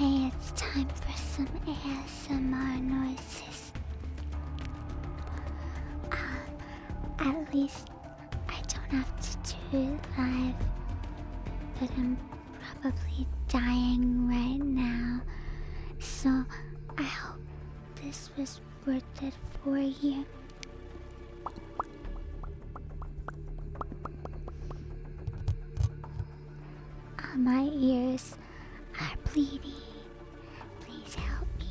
Okay, it's time for some ASMR noises. At least I don't have to do it live, but I'm probably dying right now. So I hope this was worth it for you. My ears are bleeding. Please help me.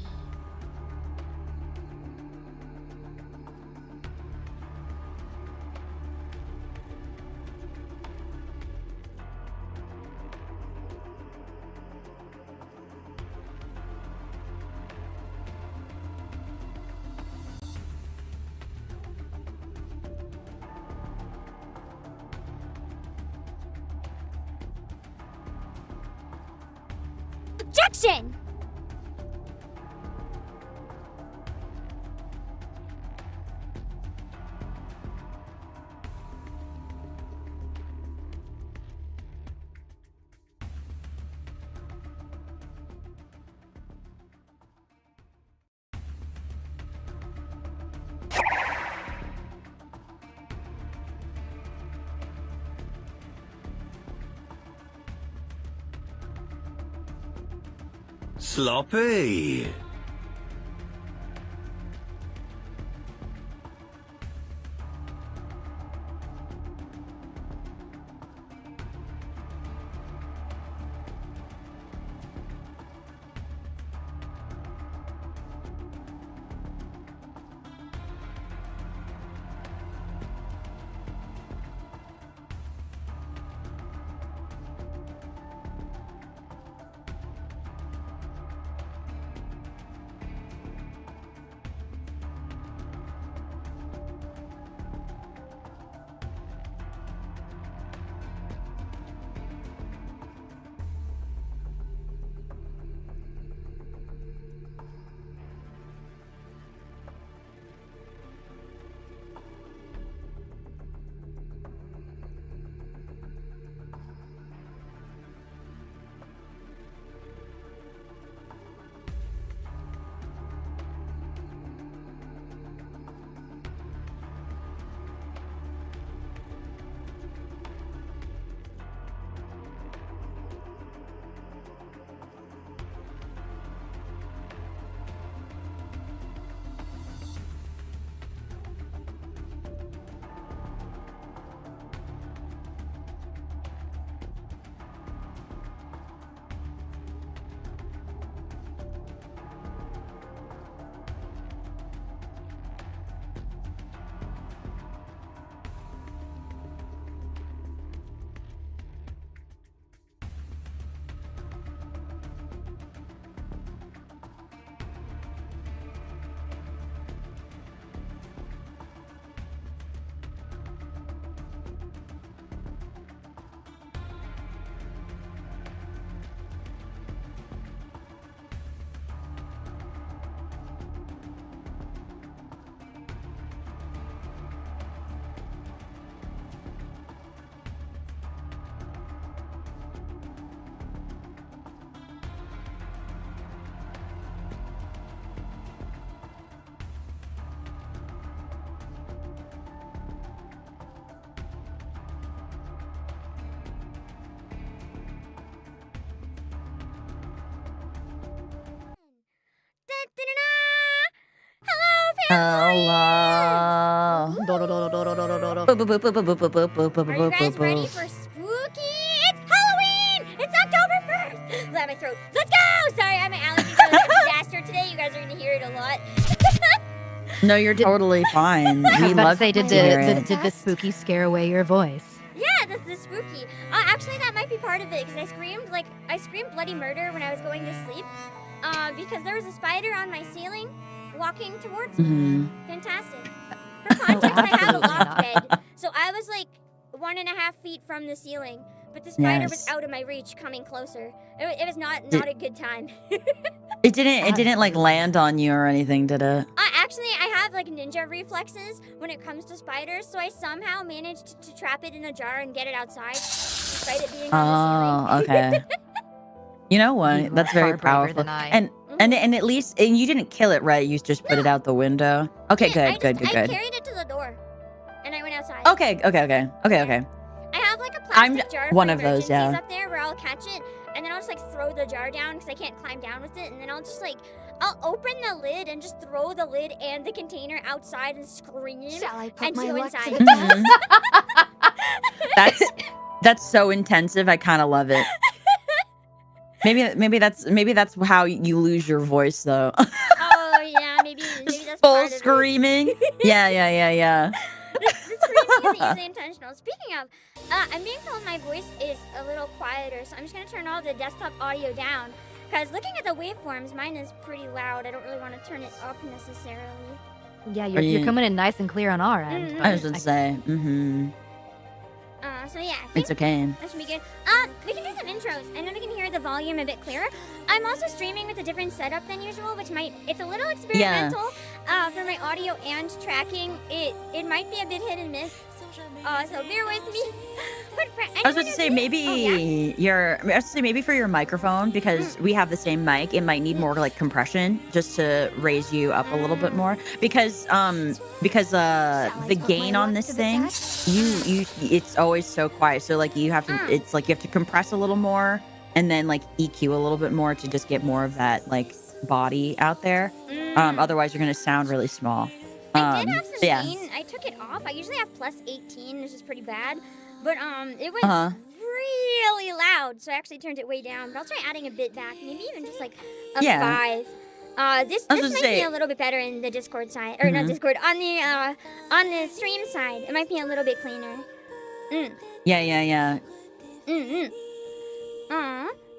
Objection! Sloppy. Allah. Are you guys ready for spooky? It's Halloween! It's October 1st! my throat. Let's go! Sorry, I'm an allergy to a disaster today. You guys are gonna hear it a lot. No, you're totally fine. We love to hear it. Did the spooky scare away your voice? Yeah, the spooky. Actually, that might be part of it because I screamed bloody murder when I was going to sleep. Because there was a spider on my ceiling walking towards me. Fantastic. For context, I have a loft bed, so I was like 1.5 feet from the ceiling, but the spider was out of my reach, coming closer. It was not a good time. It didn't like land on you or anything, did it? Actually, I have like ninja reflexes when it comes to spiders, so I somehow managed to trap it in a jar and get it outside, despite it being on the ceiling. Okay. You know what? That's very powerful. And at least you didn't kill it, right? You just put it out the window. Okay, good. I carried it to the door, and I went outside. Okay. I have like a plastic jar one for of those, emergencies up there where I'll catch it, and then I'll just like throw the jar down because I can't climb down with it, and then I'll just like I'll open the lid and just throw the lid and the container outside and scream. Shall I put and my go luck inside. to the test? That's so intensive. I kind of love it. Maybe that's how you lose your voice though. Oh yeah, maybe that's full part of screaming. Yeah. The screaming is easily intentional. Speaking of, I'm being told my voice is a little quieter, so I'm just gonna turn all the desktop audio down. Because looking at the waveforms, mine is pretty loud. I don't really want to turn it up necessarily. Yeah, you're coming in nice and clear on our end. I was gonna say. So yeah, It's okay. that should be good. We can do some intros, and then we can hear the volume a bit clearer. I'm also streaming with a different setup than usual, which it's a little experimental for my audio and tracking. It might be a bit hit and miss. So bear with me. But for I was about to say maybe for your microphone, because we have the same mic, it might need more like compression just to raise you up a little bit more, because the gain on this thing, it's always so quiet, so like you have to compress a little more and then like EQ a little bit more to just get more of that like body out there. Otherwise you're gonna sound really small. I did have some gain. I took it off. I usually have plus 18, which is pretty bad. But it was really loud, so I actually turned it way down. But I'll try adding a bit back, maybe even just like a 5. This might be a little bit better in the Discord side, or not Discord, on the stream side. It might be a little bit cleaner. Yeah.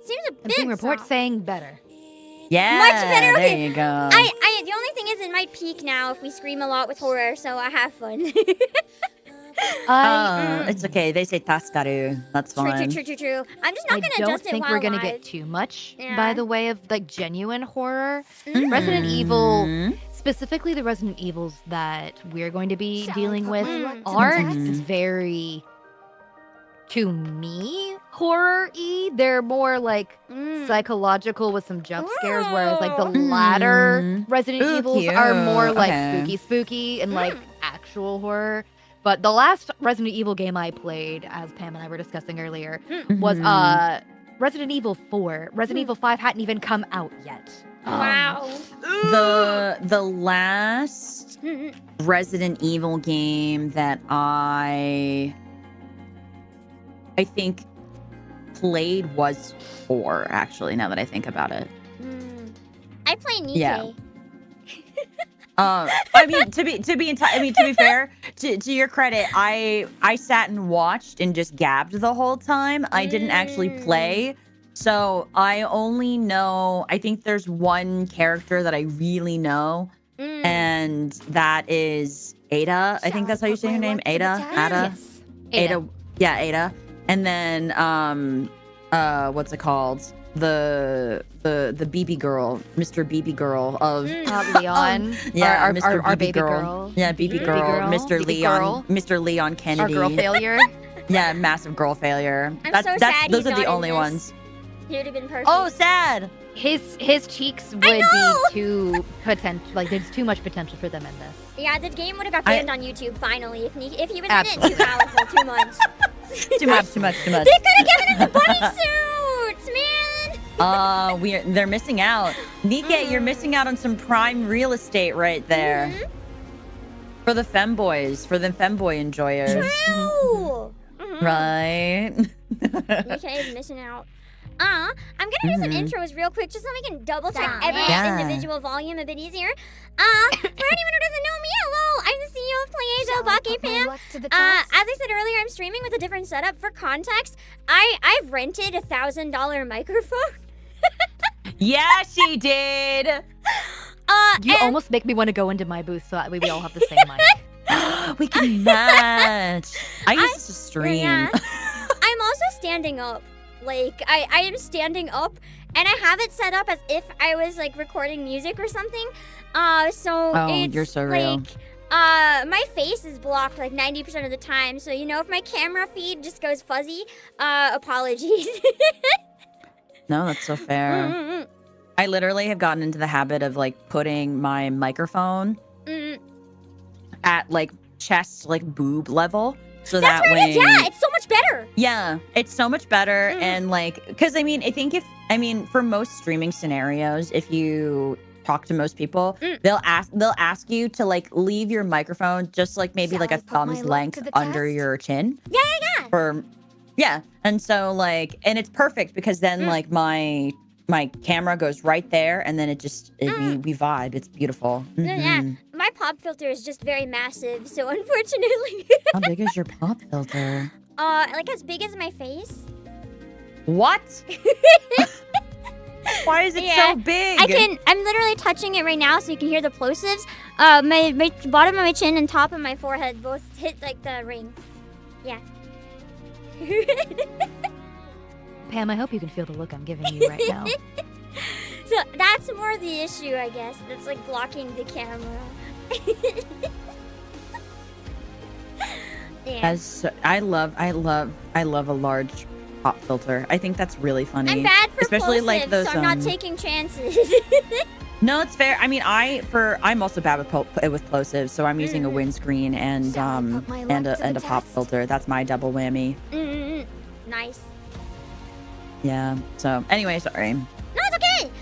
Seems a bit I'm seeing reports soft. saying better. Yeah, Much better. Okay. There you go. The only thing is it might peak now if we scream a lot with horror, so I have fun. It's okay. They say taskaru. That's fine. True. I'm just not gonna adjust it. I don't think we're gonna get too much by the way of like genuine horror. Resident Evil, specifically the Resident Evils that we're going to be dealing with, aren't very, to me, horror-y. They're more like psychological with some jump scares, whereas like the latter Resident Evils are more like spooky and like actual horror. But the last Resident Evil game I played, as Pam and I were discussing earlier, was Resident Evil 4. Resident Evil 5 hadn't even come out yet. Wow. The last Resident Evil game that I think played was 4, actually, now that I think about it. I play Nikke. Yeah. I mean, to be fair, to your credit, I sat and watched and just gabbed the whole time. I didn't actually play, so I only know. I think there's one character that I really know, and that is Ada. I think that's how you say her name, Ada. Yes. Ada. Yeah, Ada. And then what's it called? The BB girl, Mr. BB girl of Leon. Yeah, our Mr. baby girl. Yeah, BB girl. Mr. BB Leon. girl. Mr. Leon Kennedy. Our girl failure. Yeah, massive girl failure. I'm so sad those he's are the not in only this. ones. He would have been perfect. Oh, sad. His cheeks would be too potential. Like there's too much potential for them in this. Yeah, the game would have got banned on YouTube finally if he was in it. Too powerful, too much. Too much. They could have given him the bunny suits, man. They're missing out. Nikke, you're missing out on some prime real estate right there. For the femboys, for the femboy enjoyers. True. Right. Nikke is missing out. I'm gonna do some intros real quick just so we can double check every individual volume a bit easier. For anyone who doesn't know me, hello, I'm the CEO of Playasia, Obake Pam. As I said earlier, I'm streaming with a different setup. For context, I've rented a $1,000 microphone. Yeah, she did. You almost make me want to go into my booth so that way we all have the same mic. We can match. I use this to stream. Yeah. I'm also standing up. Like, I am standing up, and I have it set up as if I was, like, recording music or something. So it's, you're so real. like, my face is blocked, like, 90% of the time. So, you know, if my camera feed just goes fuzzy, apologies. No, that's so fair. I literally have gotten into the habit of, like, putting my microphone at, like, chest, like, boob level. So That's that way, yeah, it's so much better. Yeah, it's so much better. And like, because I mean, I think for most streaming scenarios, if you talk to most people, they'll ask you to like leave your microphone just like maybe like a thumb's length under your chin. Yeah. And so like, and it's perfect because then like my camera goes right there, and then it just we vibe. It's beautiful. Yeah, my pop filter is just very massive, so unfortunately. How big is your pop filter? Like as big as my face. What? Why is it so big? I'm literally touching it right now, so you can hear the plosives. My bottom of my chin and top of my forehead both hit like the ring. Yeah. Pam, I hope you can feel the look I'm giving you right now. So that's more the issue, I guess. That's like blocking the camera. As I love a large pop filter. I think that's really funny. I'm bad for especially plosives, like those. So I'm not taking chances. No, it's fair. I mean, I'm also bad with plosives, so I'm using a windscreen and a pop filter. That's my double whammy. Nice. Yeah. So anyway, sorry. No, it's okay.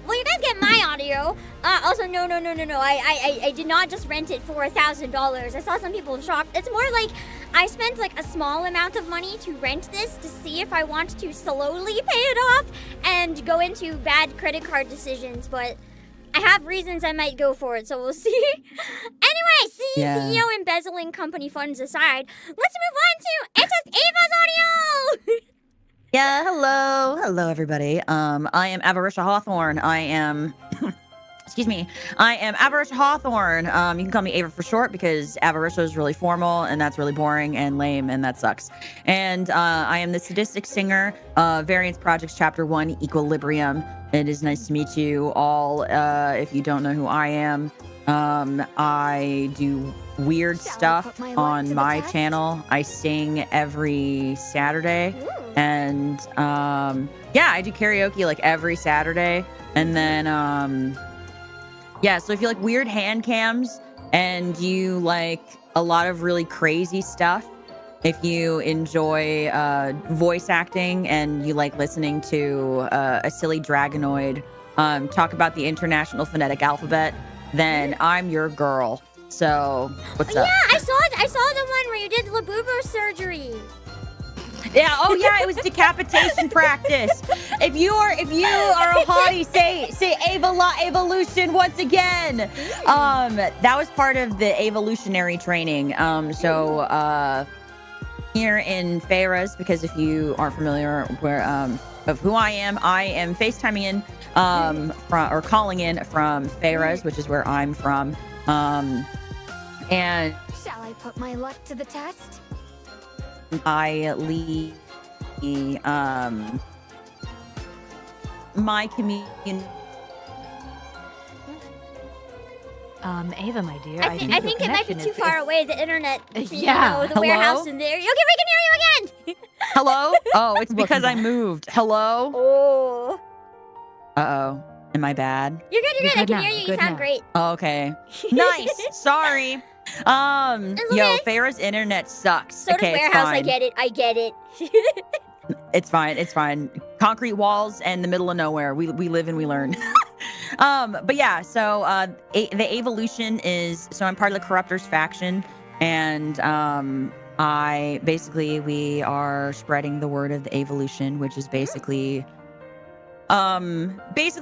Well, you guys get my audio. Also, no. I did not just rent it for $1,000. I saw some people shocked. It's more like I spent like a small amount of money to rent this to see if I want to slowly pay it off and go into bad credit card decisions. But I have reasons I might go for it, so we'll see. Anyway, CEO embezzling company funds aside, let's move on to Ava's audio. Yeah, hello everybody. I am Avaritia Hawthorne. I am Avaritia Hawthorne. You can call me Ava for short because Avaritia is really formal and that's really boring and lame and that sucks. And I am the sadistic singer, Variance Projects Chapter 1, Equilibrium. It is nice to meet you all. If you don't know who I am, I do weird stuff on my channel. I sing every Saturday. And I do karaoke like every Saturday. And then so if you like weird hand cams and you like a lot of really crazy stuff, if you enjoy voice acting and you like listening to a silly dragonoid talk about the International Phonetic Alphabet, then I'm your girl. So what's up? Yeah, I saw the one where you did Labubu surgery. Yeah. Oh, yeah. It was decapitation practice. If you are a hottie, say Ava La Evolution once again. That was part of the evolutionary training. Here in Feyres, because if you aren't familiar of who I am FaceTiming in or calling in from Feyres, which is where I'm from. And shall I put my luck to the test? I lead my community. Ava, my dear, I think it might be too far away. The internet, yeah. The warehouse in there. Okay, we can hear you again. Hello? Oh, it's because I moved. Hello? Oh. Uh-oh. Am I bad? You're good. I can now. hear you. You Good sound now. great. Oh, okay. Nice. Sorry. Farrah's internet sucks. So does warehouse. I get it. It's fine. Concrete walls and the middle of nowhere. We live and we learn. But yeah, so the evolution is, so I'm part of the Corruptors faction, and we are spreading the word of the evolution, which is basically if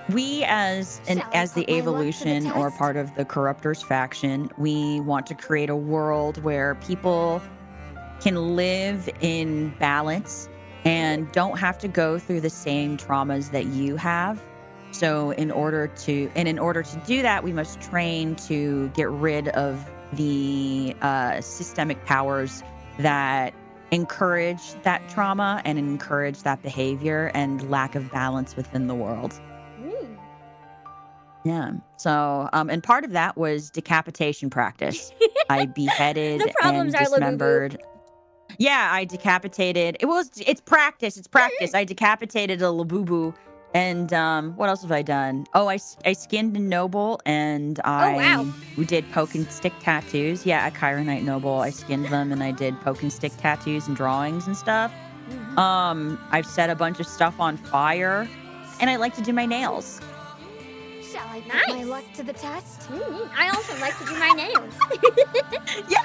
we as the evolution or part of the corruptors faction, we want to create a world where people can live in balance and don't have to go through the same traumas that you have. So in order to do that, we must train to get rid of the systemic powers that encourage that trauma and encourage that behavior and lack of balance within the world. Yeah. So, and part of that was decapitation practice. I beheaded and dismembered. Yeah, I decapitated. It's practice. It's practice. I decapitated a Labubu. And what else have I done? Oh, I skinned a noble, and we did poke and stick tattoos. Yeah, a Chironite noble. I skinned them, and I did poke and stick tattoos and drawings and stuff. I've set a bunch of stuff on fire, and I like to do my nails. Shall I put my luck to the test? I also like to do my nails. Yeah,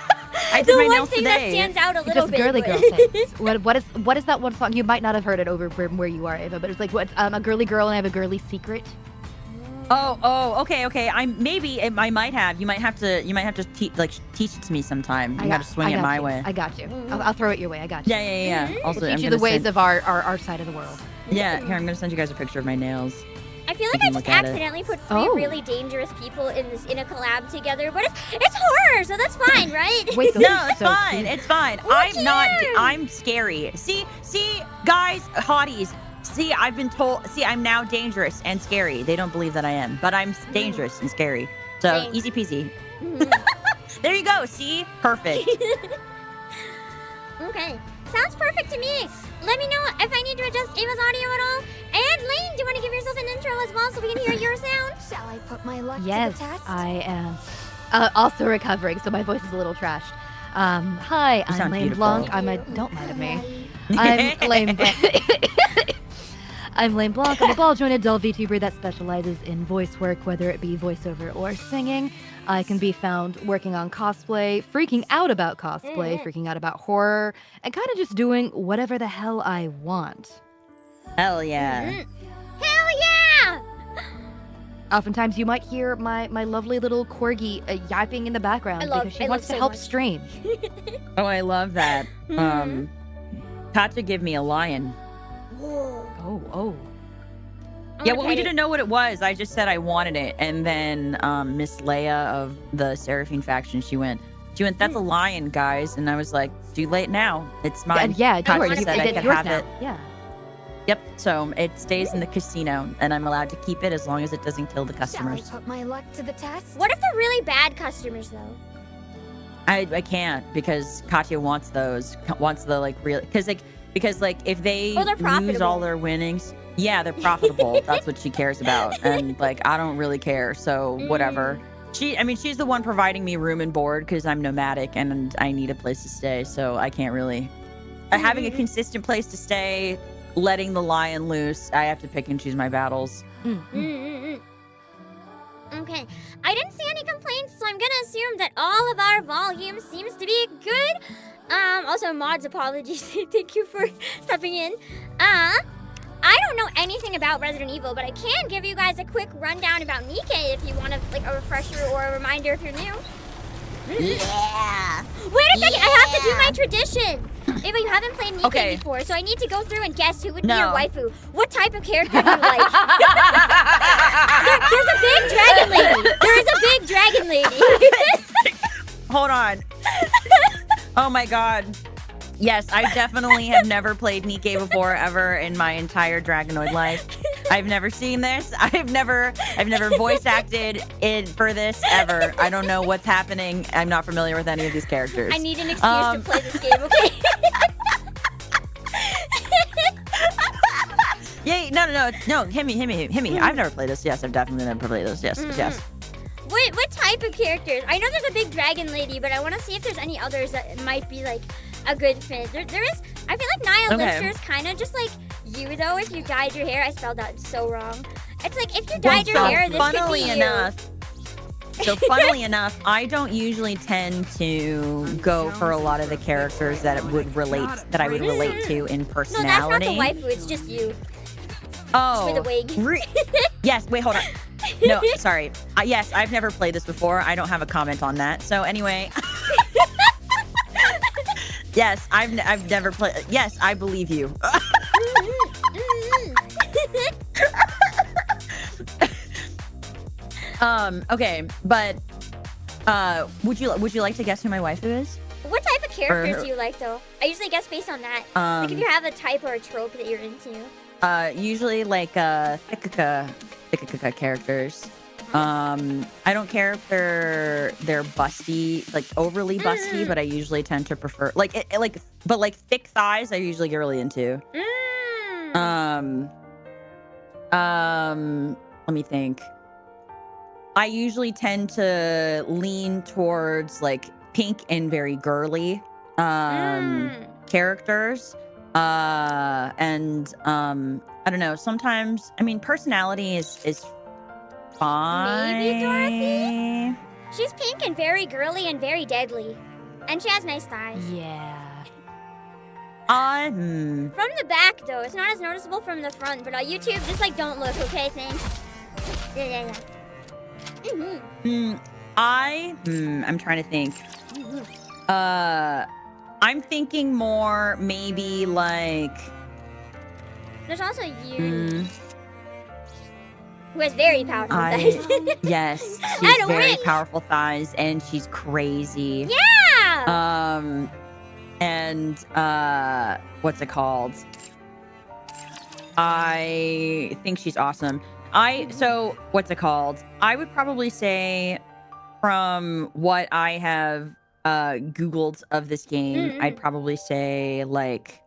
I did my nails thing today. That stands out a little Just bit. girly girl things. What is that one song? You might not have heard it over from where you are, Ava, but it's like a girly girl and I have a girly secret. Okay. I might have. You might have to teach it to me sometime. You got to swing it my way. I got you. I'll throw it your way. I got you. Yeah. Also, we'll teach you the ways of our side of the world. Yeah, here I'm gonna send you guys a picture of my nails. I feel like I just accidentally put three really dangerous people in a collab together, but it's horror, so that's fine, right? Wait, no, it's fine. Cute. It's fine. I'm scary. See, guys, hotties. See, I've been told. See, I'm now dangerous and scary. They don't believe that I am, but I'm dangerous and scary. So Thanks. easy peasy. There you go. See, perfect. Okay, sounds perfect to me. Let me know if I need to adjust Ava's audio at all. And Lain, do you want to give yourself an intro as well so we can hear your sound? Shall I put my luck to Yes, the test? I am. Also recovering, so my voice is a little trashed. Hi, I'm Lain Blanc. Don't lie to me. I'm Lain Blanc. I'm Lain Blanc. I'm a ball-jointed doll VTuber that specializes in voice work, whether it be voiceover or singing. I can be found working on cosplay, freaking out about cosplay, freaking out about horror, and kind of just doing whatever the hell I want. Hell yeah. Hell yeah! Oftentimes you might hear my lovely little corgi yapping in the background because she wants to help stream. Oh, I love that. Katja gave me a lion. Oh. Yeah, well, we didn't know what it was. I just said I wanted it. And then Miss Leia of the Seraphine faction, she went, that's a lion, guys. And I was like, too late now. It's mine. Yeah, Katja said I could have it. Yeah. Yep, so it stays in the casino, and I'm allowed to keep it as long as it doesn't kill the customers. Shall I put my luck to the test? What if they're really bad customers, though? I can't, because Katja wants those, wants the, like, real, because if they lose all their winnings, yeah, they're profitable. That's what she cares about, and, like, I don't really care, so whatever. She's the one providing me room and board, because I'm nomadic, and I need a place to stay, so I can't really... Having a consistent place to stay... Letting the lion loose, I have to pick and choose my battles. Okay, I didn't see any complaints, so I'm gonna assume that all of our volume seems to be good. Also, mods, apologies. Thank you for stepping in. I don't know anything about Resident Evil, but I can give you guys a quick rundown about Nikke if you want a refresher or a reminder if you're new. Yeah. Wait a second, I have to do my tradition. Ava, you haven't played Nikke before, so I need to go through and guess who would be your waifu. What type of character do you like? There's a big dragon lady. There is a big dragon lady. Hold on. Oh my god. Yes, I definitely have never played Nikke before ever in my entire Dragonoid life. I've never seen this. I've never voice acted for this ever. I don't know what's happening. I'm not familiar with any of these characters. I need an excuse to play this game, okay? Yay, no, hit me. I've never played this. Yes, I've definitely never played this. Yes. What type of characters? I know there's a big dragon lady, but I want to see if there's any others that might be like a good fit. There is. I feel like Naya Lister's kind of just like you, though. If you dyed your hair, I spelled that so wrong. It's like if you dyed your hair, this could be funnily enough, So funnily enough, I don't usually tend to go for a lot of the characters that I would relate to in No, that's personality. not the waifu. It's just you. Oh, With a wig. Yes. Wait, hold on. No, sorry. Yes, I've never played this before. I don't have a comment on that. So anyway. Yes, I've never played. Yes, I believe you. Okay, but would you like to guess who my waifu is? What type of characters do you like, though? I usually guess based on that. Like if you have a type or a trope that you're into. Usually like Thikaka characters. I don't care if they're busty, like overly busty, but I usually tend to prefer but thick thighs I usually get really into. Let me think. I usually tend to lean towards like pink and very girly characters. And I don't know, sometimes personality is fine. Maybe Dorothy? She's pink and very girly and very deadly. And she has nice thighs. Yeah. From the back, though, it's not as noticeable from the front. But on YouTube, just like don't look, okay? Thanks. Yeah. I'm trying to think. I'm thinking more maybe like. There's also you. Who has very powerful thighs. Yes, she's very powerful thighs, and she's crazy. Yeah. And what's it called? I think she's awesome. So what's it called? I would probably say, from what I have Googled of this game, I'd probably say like,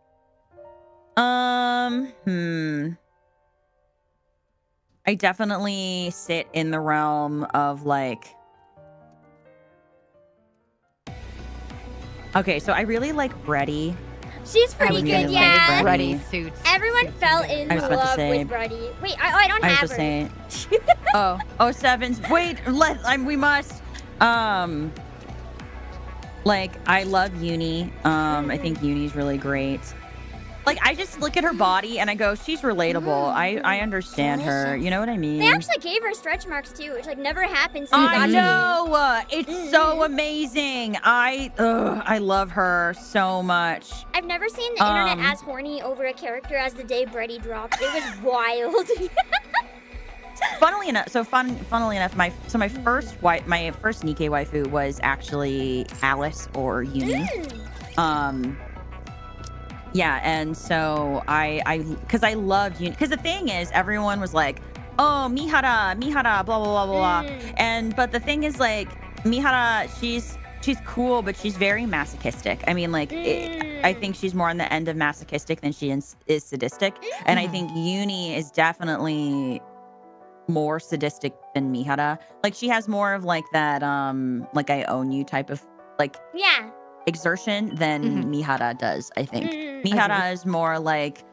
I definitely sit in the realm of like. Okay, so I really like Breddy. She's pretty good, yeah. Breddy suits. Everyone fell in love with Breddy. Wait, I don't have her. I was just saying. Sevens. Wait, we must. Like, I love Uni. I think Uni's really great. Like, I just look at her body and I go, she's relatable. I understand her. You know what I mean? They actually gave her stretch marks too, which like never happens. I know. It's so amazing. I love her so much. I've never seen the internet as horny over a character as the day Breddy dropped. It was wild. Funnily enough, my first Nikke waifu was actually Alice or Uni. Yeah, and so because I loved Uni. Because the thing is, everyone was like, "Oh, Mihara, blah blah blah blah," but the thing is, like, Mihara, she's cool, but she's very masochistic. I mean, like, I think she's more on the end of masochistic than she is sadistic, and I think Uni is definitely more sadistic than Mihara. Like, she has more of like that, like I own you type of like exertion than Mihara does. I think Mihara is more like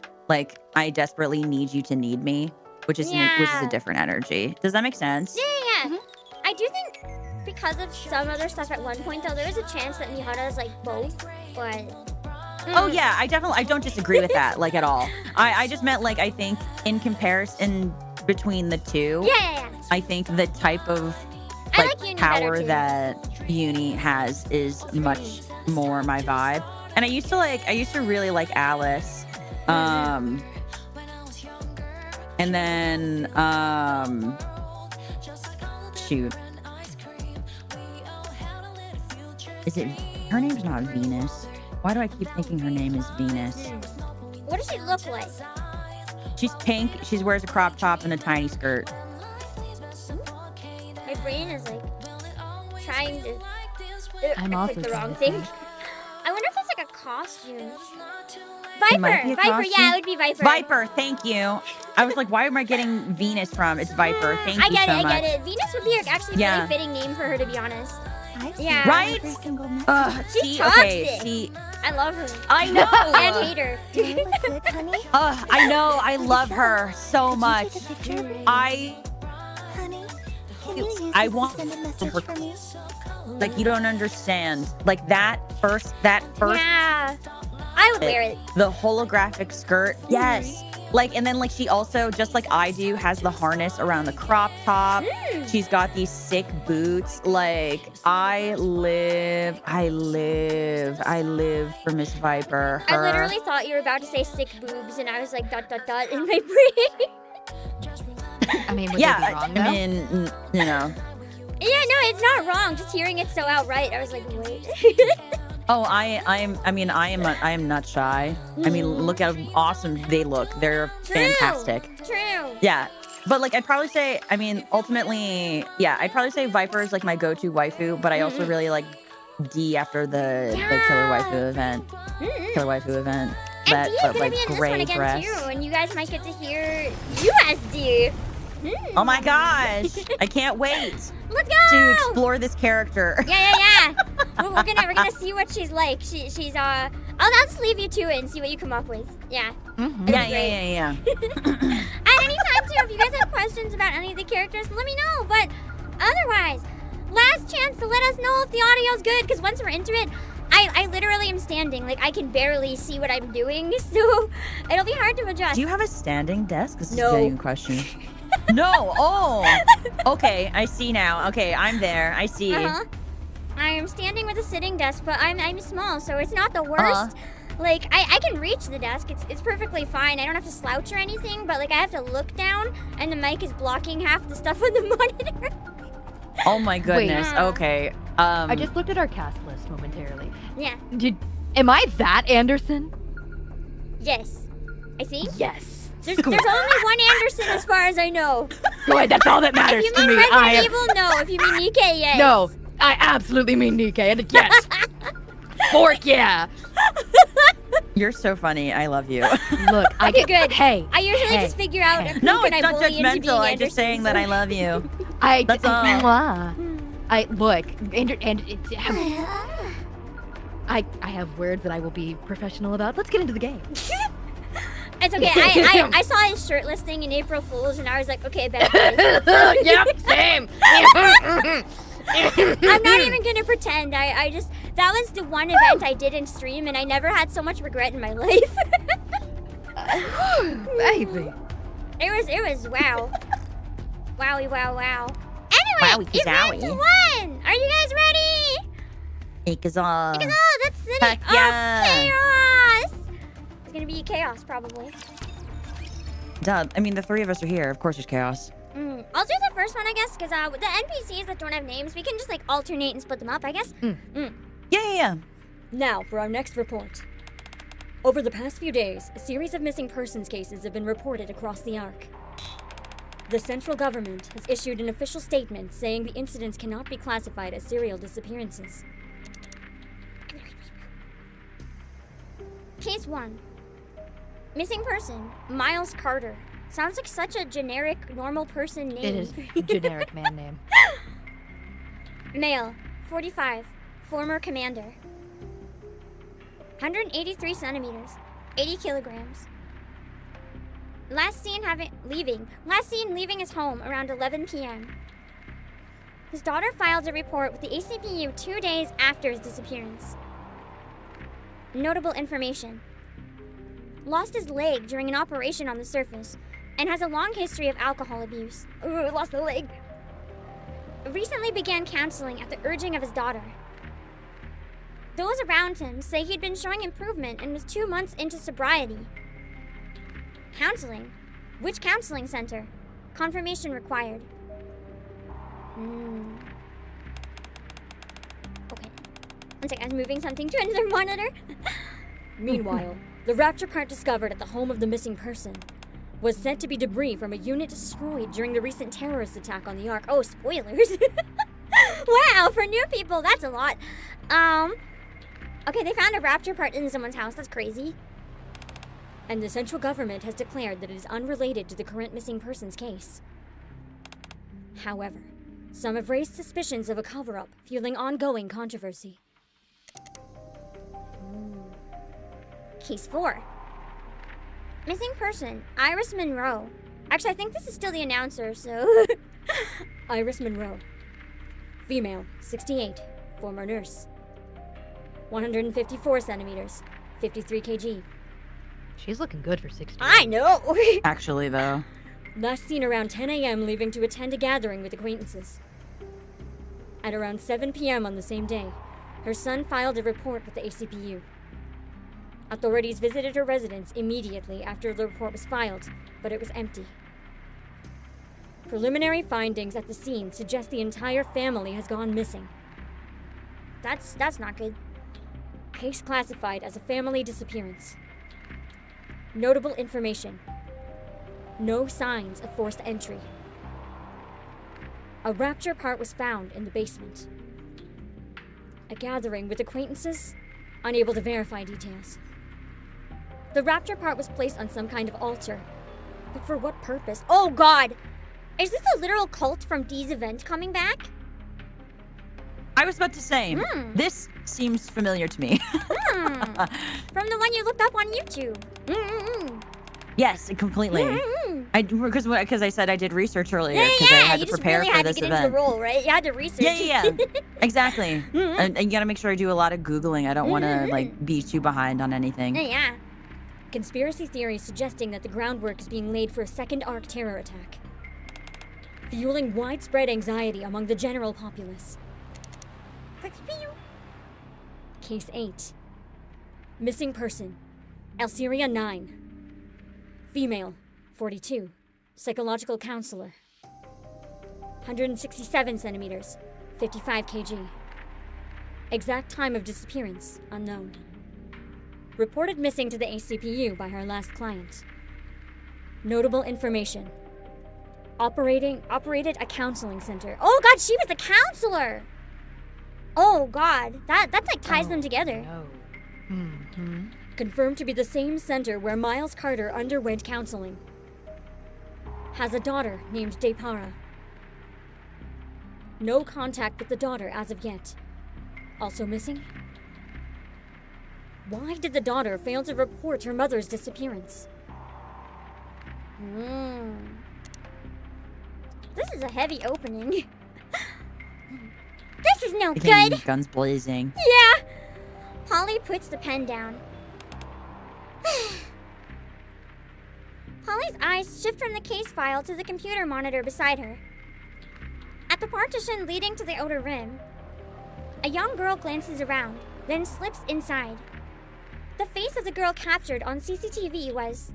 I desperately need you to need me, which is a different energy. Does that make sense? Yeah. I do think because of some other stuff at one point though, there is a chance that Mihara is like both, but. Oh yeah, I don't disagree with that like at all. I just meant like I think in comparison between the two, I think the type of like power that Uni has is much more my vibe. And I used to really like Alice. And then shoot. Is it her name's not Venus? Why do I keep thinking her name is Venus? What does she look like? She's pink. She wears a crop top and a tiny skirt. My brain is like trying to. I'm I also clicked the trying wrong to thing. think. I wonder if it's like a costume. It might be a Viper, costume. yeah, it would be Viper. Viper, thank you. I was like, why am I getting Venus from? It's Viper. Thank you so much. I get it. Venus would be actually a really fitting name for her, to be honest. Yeah. Right? She's toxic. See, I love her. I know. And hate her. I know. I love her so much. Can you use I this want to send a message her- for me? Like, you don't understand. Like, that first, Yeah. I would wear it. the holographic skirt. Yes. Like, and then, like, she also, just like I do, has the harness around the crop top. She's got these sick boots. Like, I live for Miss Viper. I Her. literally thought you were about to say sick boobs, and I was like, ... in my brain. I mean, would Yeah, they be wrong, though? I mean, you know. Yeah, no, it's not wrong. Just hearing it so outright, I was like, wait. Oh, I am not shy. I mean, look how awesome they look. They're fantastic. True. Yeah. But like, I'd probably say, I mean, ultimately, yeah, I'd probably say Viper is like my go-to waifu, but I also really like D after the Killer Waifu event. Killer Waifu event. And D is but gonna like be in this gray one again dress. too, and you guys might get to hear USD. Oh my gosh! I can't wait Let's to go! explore this character. Yeah. we're gonna see what she's like. She's I'll just leave you to it and see what you come up with. Yeah. Mhm. Yeah. At any time too, if you guys have questions about any of the characters, let me know. But otherwise, last chance to let us know if the audio's good, because once we're into it, I literally am standing. Like, I can barely see what I'm doing, so it'll be hard to adjust. Do you have a standing desk? This is No. a genuine question. No. Oh. Okay. I see now. Okay. I'm there. I see. I am standing with a sitting desk, but I'm small, so it's not the worst. Like, I can reach the desk. It's perfectly fine. I don't have to slouch or anything, but like I have to look down, and the mic is blocking half the stuff on the monitor. Oh my goodness. Wait. Okay. I just looked at our cast list momentarily. Yeah. Am I that Anderson? Yes. I think. Yes. There's only one Anderson as far as I know. Good, that's all that matters If to you mean me. Resident Evil, no. If you mean Nikke, yes. No, I absolutely mean Nikke, and yes. Fork, yeah. You're so funny. I love you. Look, I Okay, get good. Hey, I usually hey, just figure out who No, can it's I not bully into being judgmental. I'm Anderson, just saying that I love you. That's all. I look, I have words that I will be professional about. Let's get into the game. It's okay. I saw his shirtless thing in April Fool's, and I was like, okay, bad boy. Yep, same. I'm not even gonna pretend. I just, that was the one event I did in stream, and I never had so much regret in my life. Baby. It was wow. Wowie, wow. Anyway, Wowie, event zowie. 1! Are you guys ready? Ikaza. Because, that's City Heck of yeah. Chaos! It's gonna be chaos, probably. Duh. I mean, the three of us are here. Of course there's chaos. I'll do the first one, I guess, because the NPCs that don't have names, we can just, like, alternate and split them up, I guess. Yeah. Now for our next report. Over the past few days, a series of missing persons cases have been reported across the Ark. The central government has issued an official statement saying the incidents cannot be classified as serial disappearances. Case 1. Missing person, Miles Carter. Sounds like such a generic, normal person name. It is a generic man name. Male, 45, former commander. 183 centimeters, 80 kilograms. Last seen leaving his home around 11 p.m. His daughter filed a report with the ACPU 2 days after his disappearance. Notable information. Lost his leg during an operation on the surface and has a long history of alcohol abuse. Ooh, lost the leg. Recently began counseling at the urging of his daughter. Those around him say he'd been showing improvement and was 2 months into sobriety. Counseling? Which counseling center? Confirmation required. Okay. One sec, I'm moving something to another monitor. Meanwhile, the rapture part discovered at the home of the missing person was said to be debris from a unit destroyed during the recent terrorist attack on the Ark. Oh, spoilers. Wow, for new people, that's a lot. Okay, they found a rapture part in someone's house. That's crazy. And the central government has declared that it is unrelated to the current missing persons case. However, some have raised suspicions of a cover-up, fueling ongoing controversy. Case 4. Missing person, Iris Monroe. Actually, I think this is still the announcer, so... Iris Monroe. Female, 68, former nurse. 154 centimeters, 53 kg. She's looking good for 60. I know. Actually, though. Last seen around 10 a.m. leaving to attend a gathering with acquaintances. At around 7 p.m. on the same day, her son filed a report with the ACPU. Authorities visited her residence immediately after the report was filed, but it was empty. Preliminary findings at the scene suggest the entire family has gone missing. That's not good. Case classified as a family disappearance. Notable information. No signs of forced entry. A rapture part was found in the basement. A gathering with acquaintances, unable to verify details. The rapture part was placed on some kind of altar, but for what purpose? Oh God! Is this a literal cult from Dee's event coming back? I was about to say, this seems familiar to me. From the one you looked up on YouTube. Yes, completely. Because I said I did research earlier Yeah, because I had you to just prepare really for had this to get event. into the role, right? You had to research. Yeah. Exactly. And you gotta make sure I do a lot of Googling. I don't want to like be too behind on anything. Yeah. Conspiracy theories suggesting that the groundwork is being laid for a second Ark terror attack, fueling widespread anxiety among the general populace. Case 8. Missing person, Alceria 9. Female, 42, psychological counselor. 167 centimeters, 55 kg. Exact time of disappearance, unknown. Reported missing to the ACPU by her last client. Notable information. Operated a counseling center. Oh God, she was the counselor. Oh God, that like ties them together. No. Confirmed to be the same center where Miles Carter underwent counseling. Has a daughter named Depara. No contact with the daughter as of yet. Also missing? Why did the daughter fail to report her mother's disappearance? This is a heavy opening. This is no Again, good. guns blazing. Yeah. Polly puts the pen down. Polly's eyes shift from the case file to the computer monitor beside her. At the partition leading to the outer rim, a young girl glances around, then slips inside. The face of the girl captured on CCTV was...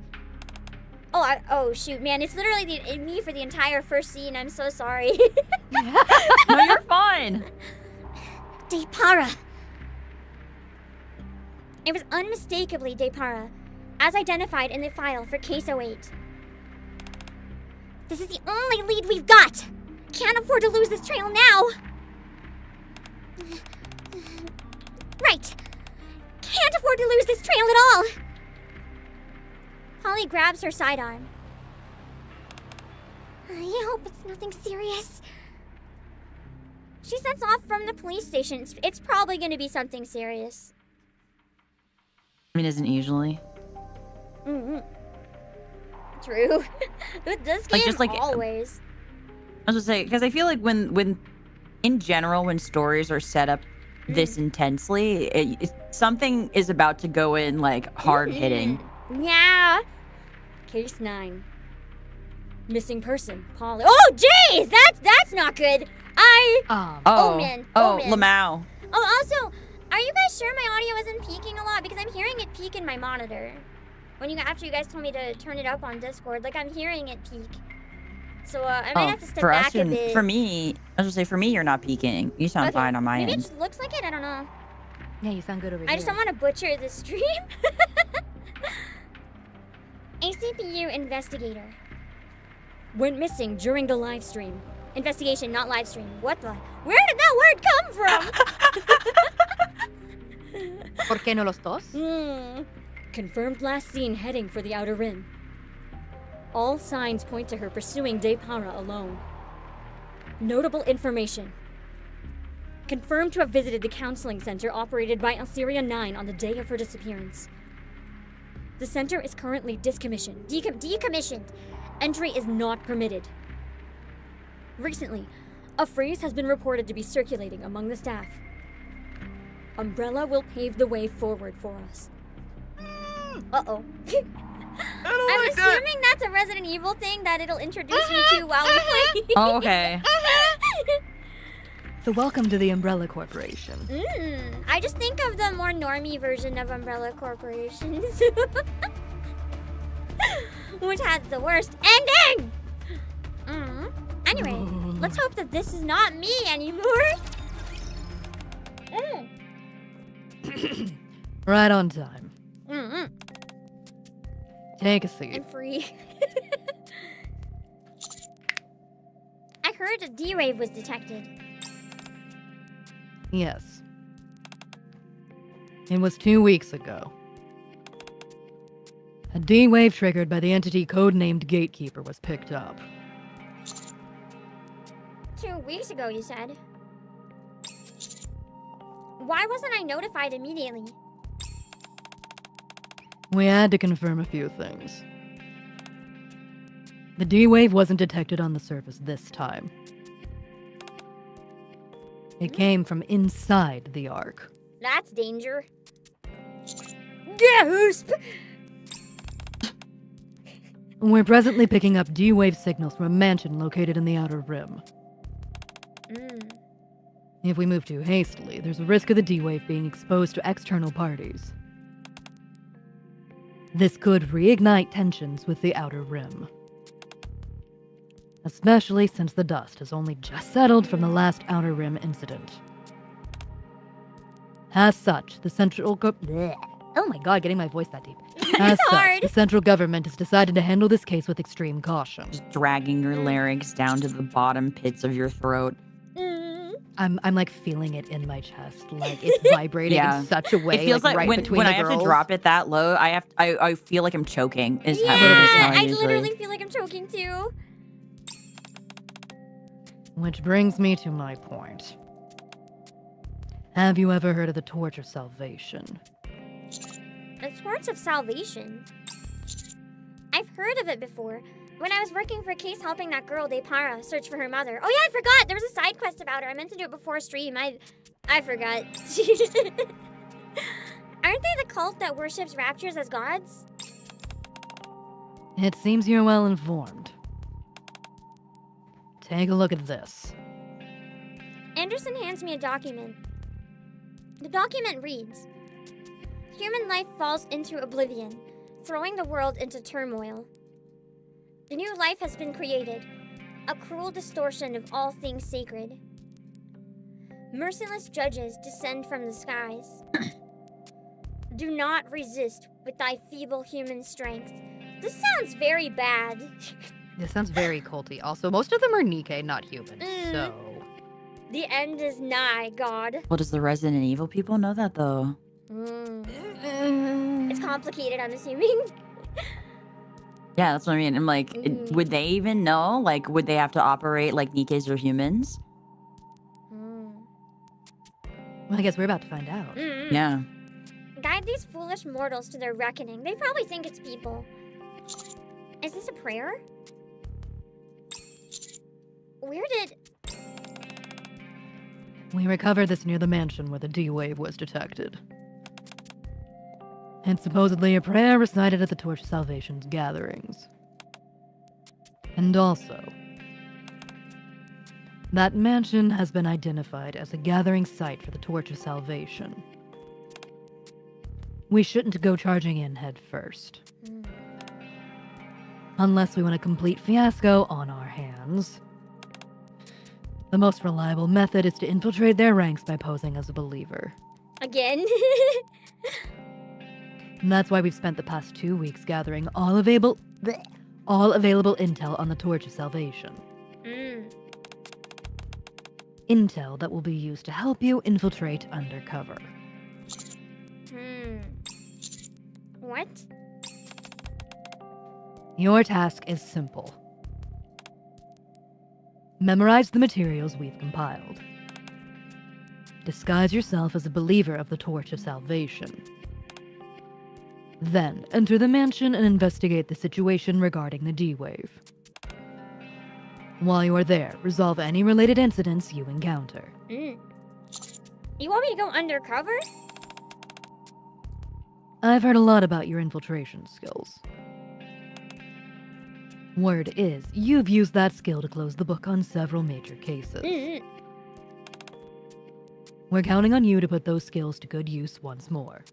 Oh shoot, man, it's literally me for the entire first scene. I'm so sorry. No, you're fine. Depara. It was unmistakably Depara, as identified in the file for Case 08. This is the only lead we've got! Can't afford to lose this trail now! Right! Can't afford to lose this trail at all! Polly grabs her sidearm. I hope it's nothing serious. She sets off from the police station. It's probably gonna be something serious. I mean, isn't usually. True. With this game, just like always. I was gonna say, because I feel like when in general, when stories are set up this intensely, something is about to go in like hard hitting. Yeah. Case 9. Missing person, Polly. Oh, jeez, that's not good. Omen. Lamau. Oh, also, are you guys sure my audio isn't peaking a lot? Because I'm hearing it peak in my monitor. After you guys told me to turn it up on Discord, like I'm hearing it peak. So I might have to step back a bit. For me, I was gonna say, for me, you're not peaking. You sound fine on my Maybe end. it just looks like it. I don't know. Yeah, you sound good over here. I just don't want to butcher the stream. ACPU investigator. Went missing during the live stream. Investigation, not live stream. What the? Where did that word come from? ¿Por qué no los dos? Confirmed last seen heading for the outer rim. All signs point to her pursuing Depara alone. Notable information. Confirmed to have visited the counseling center operated by Alceria 9 on the day of her disappearance. The center is currently discommissioned. Decommissioned. Entry is not permitted. Recently, a phrase has been reported to be circulating among the staff. Umbrella will pave the way forward for us. Uh-oh. I'm assuming that's a Resident Evil thing that it'll introduce me to while we play. Oh, okay. So welcome to the Umbrella Corporation. I just think of the more normie version of Umbrella Corporations. Which has the worst ending! Anyway, let's hope that this is not me anymore. Right on time. Take a seat. I'm free. I heard a D-Wave was detected. Yes. It was 2 weeks ago. A D-Wave triggered by the entity codenamed Gatekeeper was picked up. 2 weeks ago, you said? Why wasn't I notified immediately? We had to confirm a few things. The D-Wave wasn't detected on the surface this time. It came from inside the Ark. That's danger. Gasp! We're presently picking up D-Wave signals from a mansion located in the Outer Rim. If we move too hastily, there's a risk of the D-Wave being exposed to external parties. This could reignite tensions with the Outer Rim. Especially since the dust has only just settled from the last Outer Rim incident. As such, the central oh my god, getting my voice that deep. As such, the central government has decided to handle this case with extreme caution. Just dragging your larynx down to the bottom pits of your throat. I'm like feeling it in my chest, like it's vibrating in such a way. It feels like right when I have to drop it that low, I feel like I'm choking. I literally feel like I'm choking too. Which brings me to my point. Have you ever heard of the Torch of Salvation? The Torch of Salvation? I've heard of it before. When I was working for a case helping that girl, Depara, search for her mother. Oh yeah, I forgot! There was a side quest about her. I meant to do it before stream. I forgot. Aren't they the cult that worships raptures as gods? It seems you're well informed. Take a look at this. Anderson hands me a document. The document reads, "Human life falls into oblivion, throwing the world into turmoil. A new life has been created, a cruel distortion of all things sacred. Merciless judges descend from the skies. Do not resist with thy feeble human strength." This sounds very bad. This sounds very culty. Also, most of them are Nikke, not human, so... The end is nigh, God. Well, does the Resident Evil people know that, though? It's complicated, I'm assuming. Yeah, that's what I mean. I'm like, would they even know? Like, would they have to operate like Nikkes or humans? Well, I guess we're about to find out. Yeah. Guide these foolish mortals to their reckoning. They probably think it's people. Is this a prayer? Where did... We recovered this near the mansion where the D-Wave was detected. It's supposedly a prayer recited at the Torch of Salvation's gatherings. And also, that mansion has been identified as a gathering site for the Torch of Salvation. We shouldn't go charging in head first. Unless we want a complete fiasco on our hands. The most reliable method is to infiltrate their ranks by posing as a believer. Again? And that's why we've spent the past 2 weeks gathering all available intel on the Torch of Salvation. Intel that will be used to help you infiltrate undercover. What? Your task is simple. Memorize the materials we've compiled. Disguise yourself as a believer of the Torch of Salvation. Then, enter the mansion and investigate the situation regarding the D-Wave. While you are there, resolve any related incidents you encounter. You want me to go undercover? I've heard a lot about your infiltration skills. Word is, you've used that skill to close the book on several major cases. We're counting on you to put those skills to good use once more.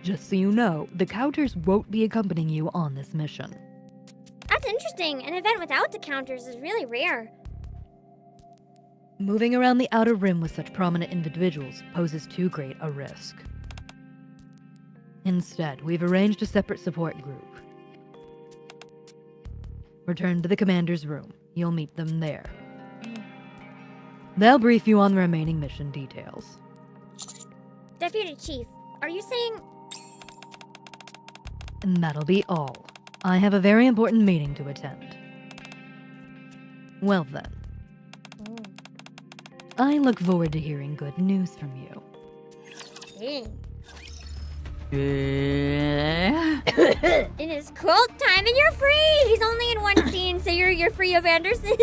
Just so you know, the counters won't be accompanying you on this mission. That's interesting. An event without the counters is really rare. Moving around the outer rim with such prominent individuals poses too great a risk. Instead, we've arranged a separate support group. Return to the commander's room. You'll meet them there. They'll brief you on the remaining mission details. Deputy Chief, are you saying... And that'll be all. I have a very important meeting to attend. Well then. I look forward to hearing good news from you. Dang. It is cult time and you're free! He's only in one scene, so you're free of Anderson.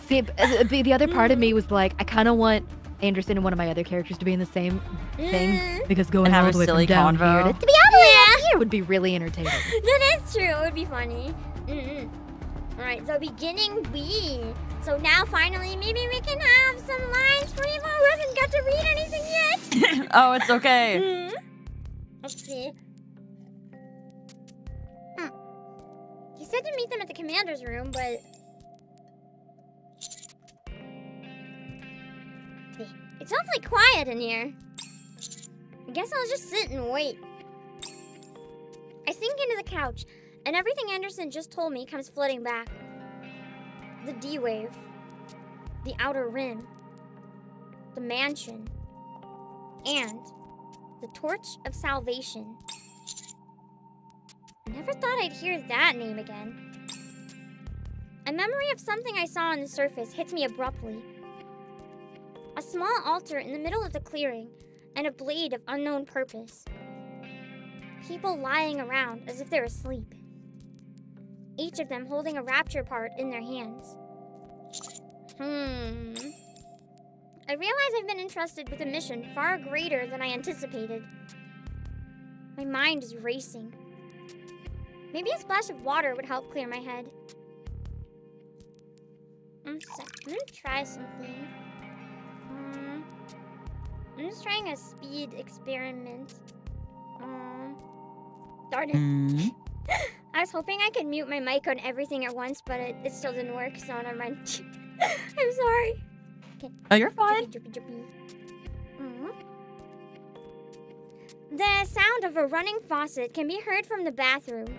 See, the other part of me was like, I kind of want Anderson and one of my other characters to be in the same thing, because going have all a the way silly from down convo. here to be all the way up here would be really entertaining. That is true. It would be funny. Alright, so beginning B. So now finally, maybe we can have some lines for Eva who hasn't got to read anything yet. Oh, it's okay. Let's see. He said to meet them at the commander's room, but... It's awfully quiet in here. I guess I'll just sit and wait. I sink into the couch, and everything Anderson just told me comes flooding back. The D-Wave. The Outer Rim. The Mansion. And the Torch of Salvation. I never thought I'd hear that name again. A memory of something I saw on the surface hits me abruptly. A small altar in the middle of the clearing, and a blade of unknown purpose. People lying around as if they're asleep. Each of them holding a rapture part in their hands. I realize I've been entrusted with a mission far greater than I anticipated. My mind is racing. Maybe a splash of water would help clear my head. I'm gonna try something. I'm just trying a speed experiment. Darn it. I was hoping I could mute my mic on everything at once, but it still didn't work, so never mind. I'm sorry. Okay. Oh, you're fine. The sound of a running faucet can be heard from the bathroom.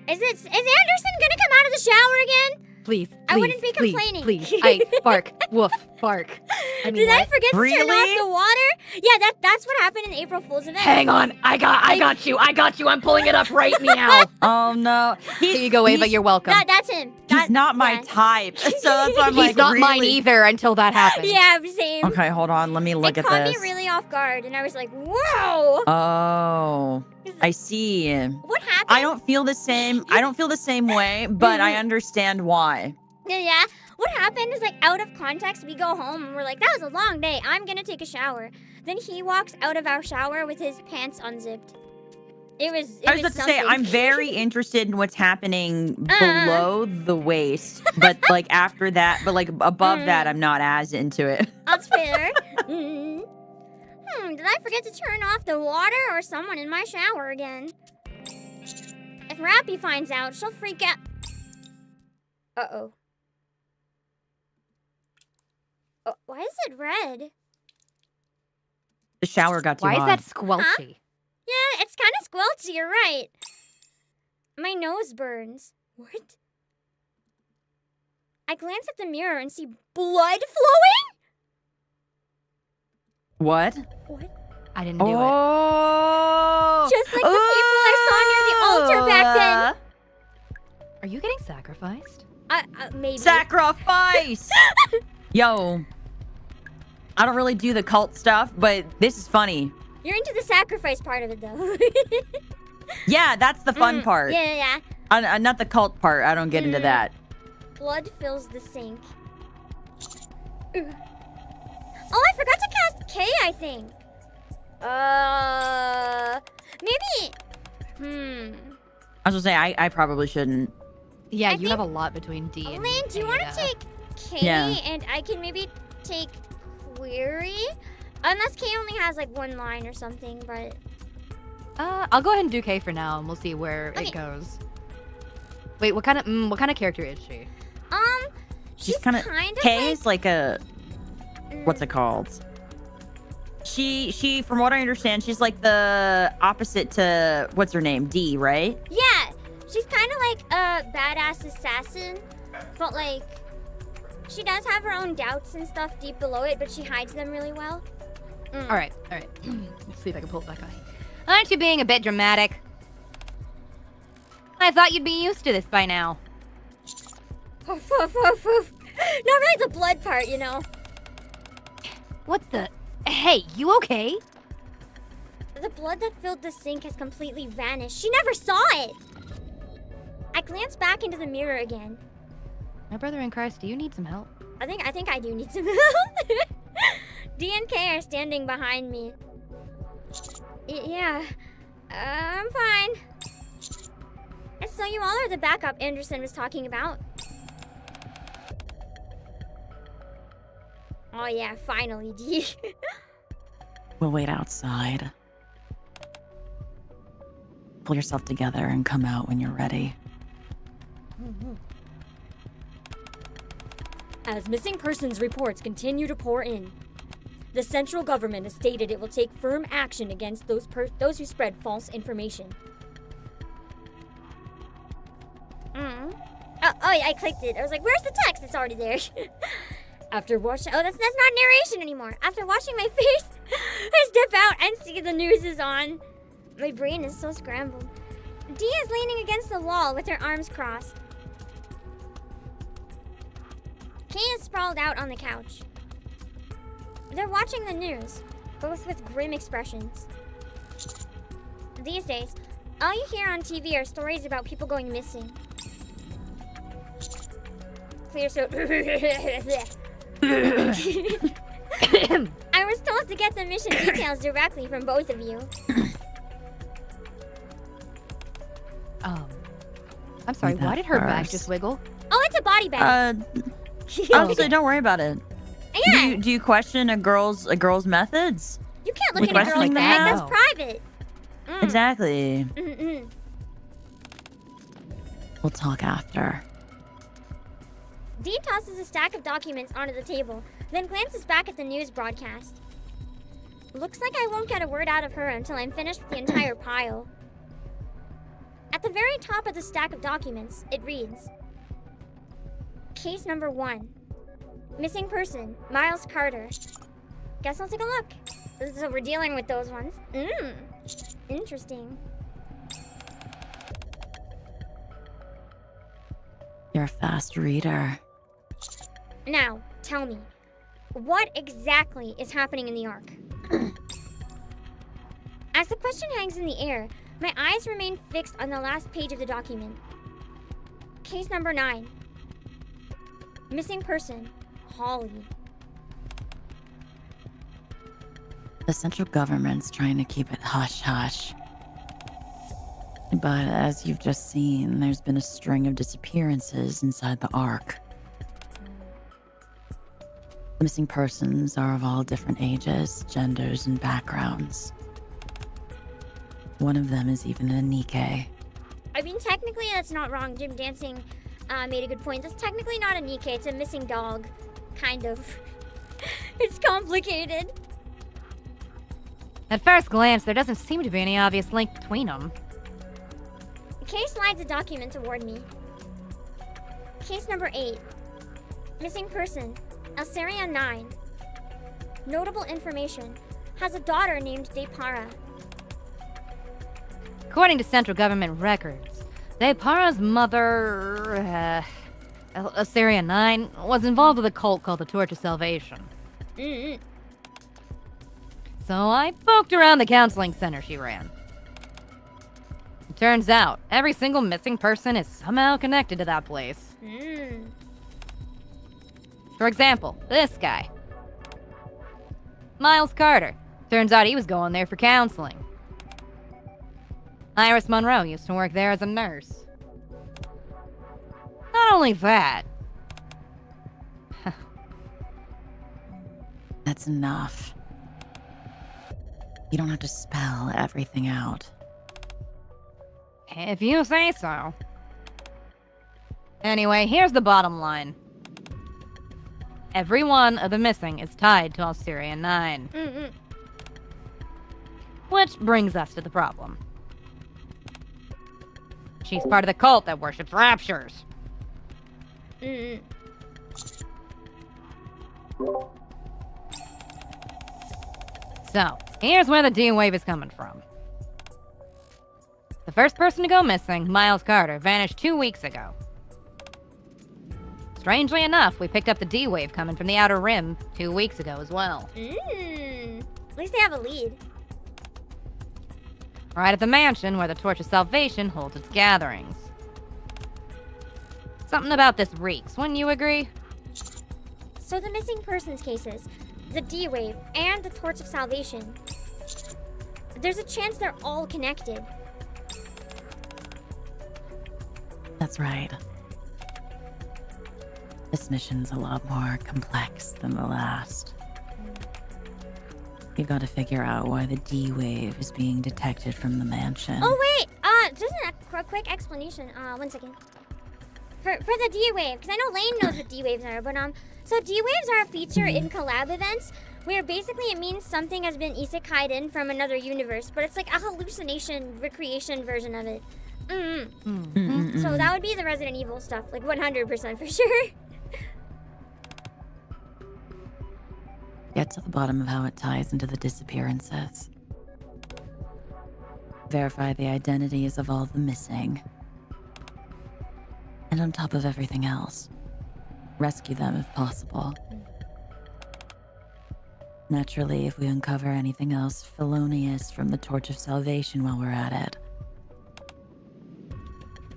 Is Anderson gonna come out of the shower again? Please, I wouldn't be complaining. Please, bark, woof, bark. I mean, Did I forget to turn off Really? the water? Yeah, that's what happened in April Fool's event. Hang on, I got you. I'm pulling it up right now. Oh no. Here you go, Ava. You're welcome. That's him. He's not my type. So that's why I'm like, He's not mine really? either until that happens. Yeah, same. Okay, hold on. Let me look it at caught this. me really off guard, and I was like, whoa. Oh, I see. What happened? I don't feel the same. I don't feel the same way, but I understand why. Yeah. What happened is, like, out of context, we go home and we're like, that was a long day. I'm gonna take a shower. Then he walks out of our shower with his pants unzipped. I was about to say, I'm very interested in what's happening below the waist, but like after that, but like above that, I'm not as into it. That's fair. Did I forget to turn off the water or someone in my shower again? If Rappy finds out, she'll freak out. Uh-oh. Oh, why is it red? The shower got too Why hot. is that squelchy? Yeah, it's kind of squelchy, you're right. My nose burns. What? I glance at the mirror and see blood flowing? What? What? I didn't do it. Oh! Just like the people I saw near the altar back then. Are you getting sacrificed? Maybe. Sacrifice! Yo. I don't really do the cult stuff, but this is funny. You're into the sacrifice part of it, though. Yeah, that's the fun part. Yeah. Not the cult part. I don't get into that. Blood fills the sink. Oh, I forgot to cast K, I think. Maybe. I was gonna say I probably shouldn't. Yeah, I you think- have a lot between D and Lain, do you want to Ada. take K Yeah. and I can maybe take Query? Unless K only has like one line or something, but I'll go ahead and do K for now, and we'll see where Okay. it goes. Wait, what kind of character is she? she's kind of kind of K like, is like a what's it called? She from what I understand, she's like the opposite to what's her name? D, right? Yeah, she's kind of like a badass assassin, but like she does have her own doubts and stuff deep below it, but she hides them really well. All right. Let's see if I can pull it back on. Aren't you being a bit dramatic? I thought you'd be used to this by now. Woof, woof, woof, woof. Not really the blood part, you know. What the? Hey, you okay? The blood that filled the sink has completely vanished. She never saw it. I glanced back into the mirror again. My brother in Christ, do you need some help? I think I do need some help. D and K are standing behind me. Yeah, I'm fine. And so you all are the backup Anderson was talking about. Oh yeah, finally, D. We'll wait outside. Pull yourself together and come out when you're ready. As missing persons reports continue to pour in, the central government has stated it will take firm action against those who spread false information. Oh yeah, I clicked it. I was like, where's the text? It's already there. After watching, Oh, that's not narration anymore. After washing my face, I step out and see the news is on. My brain is so scrambled. D is leaning against the wall with her arms crossed. K is sprawled out on the couch. They're watching the news, both with grim expressions. These days, all you hear on TV are stories about people going missing. Clear so. I was told to get the mission details directly from both of you. I'm sorry, Do that why did her back first. just wiggle? Oh, it's a body bag. Honestly, don't worry about it. Yeah. Do you question a girl's methods? You can't we look at a girl's questioning bag. them That's now. private. Exactly. Mm-mm. We'll talk after. Dee tosses a stack of documents onto the table, then glances back at the news broadcast. Looks like I won't get a word out of her until I'm finished with the entire pile. At the very top of the stack of documents, it reads, Case number 1. Missing person, Miles Carter. Guess I'll take a look. So we're dealing with those ones. Interesting. You're a fast reader. Now, tell me, what exactly is happening in the Ark? As the question hangs in the air, my eyes remain fixed on the last page of the document. Case number 9. Missing person, Holly. The central government's trying to keep it hush-hush. But as you've just seen, there's been a string of disappearances inside the Ark. The missing persons are of all different ages, genders, and backgrounds. One of them is even a Nikke. I mean, technically that's not wrong. Jim Dancing made a good point. That's technically not a Nikke, it's a missing dog. Kind of. It's complicated. At first glance, there doesn't seem to be any obvious link between them. Kay slides a document toward me. Case number 8. Missing person, Alceria 9. Notable information. Has a daughter named Depara. According to central government records, Depara's mother, Assyria 9, was involved with a cult called the Torch of Salvation. Mm-hmm. So I poked around the counseling center she ran. It Turns out, every single missing person is somehow connected to that place. For example, this guy. Miles Carter. Turns out he was going there for counseling. Iris Monroe used to work there as a nurse. Not only that... That's enough. You don't have to spell everything out. If you say so. Anyway, here's the bottom line. Every one of the missing is tied to Alcerian 9. Which brings us to the problem. She's part of the cult that worships raptures. So, here's where the D-Wave is coming from. The first person to go missing, Miles Carter, vanished 2 weeks ago. Strangely enough, we picked up the D-Wave coming from the Outer Rim 2 weeks ago as well. At least they have a lead. Right at the mansion where the Torch of Salvation holds its gatherings. Something about this reeks, wouldn't you agree? So the missing persons cases, the D-Wave, and the Torch of Salvation. There's a chance they're all connected. That's right. This mission's a lot more complex than the last. You've got to figure out why the D-Wave is being detected from the mansion. Oh wait, just a quick explanation. 1 second. For the D-Wave, because I know Lain knows what D-Waves are, but so D-Waves are a feature in collab events where basically it means something has been isekai'd in from another universe, but it's like a hallucination recreation version of it. So that would be the Resident Evil stuff, like 100% for sure. Get to the bottom of how it ties into the disappearances. Verify the identities of all the missing. And on top of everything else, rescue them if possible. Naturally, if we uncover anything else felonious from the Torch of Salvation while we're at it.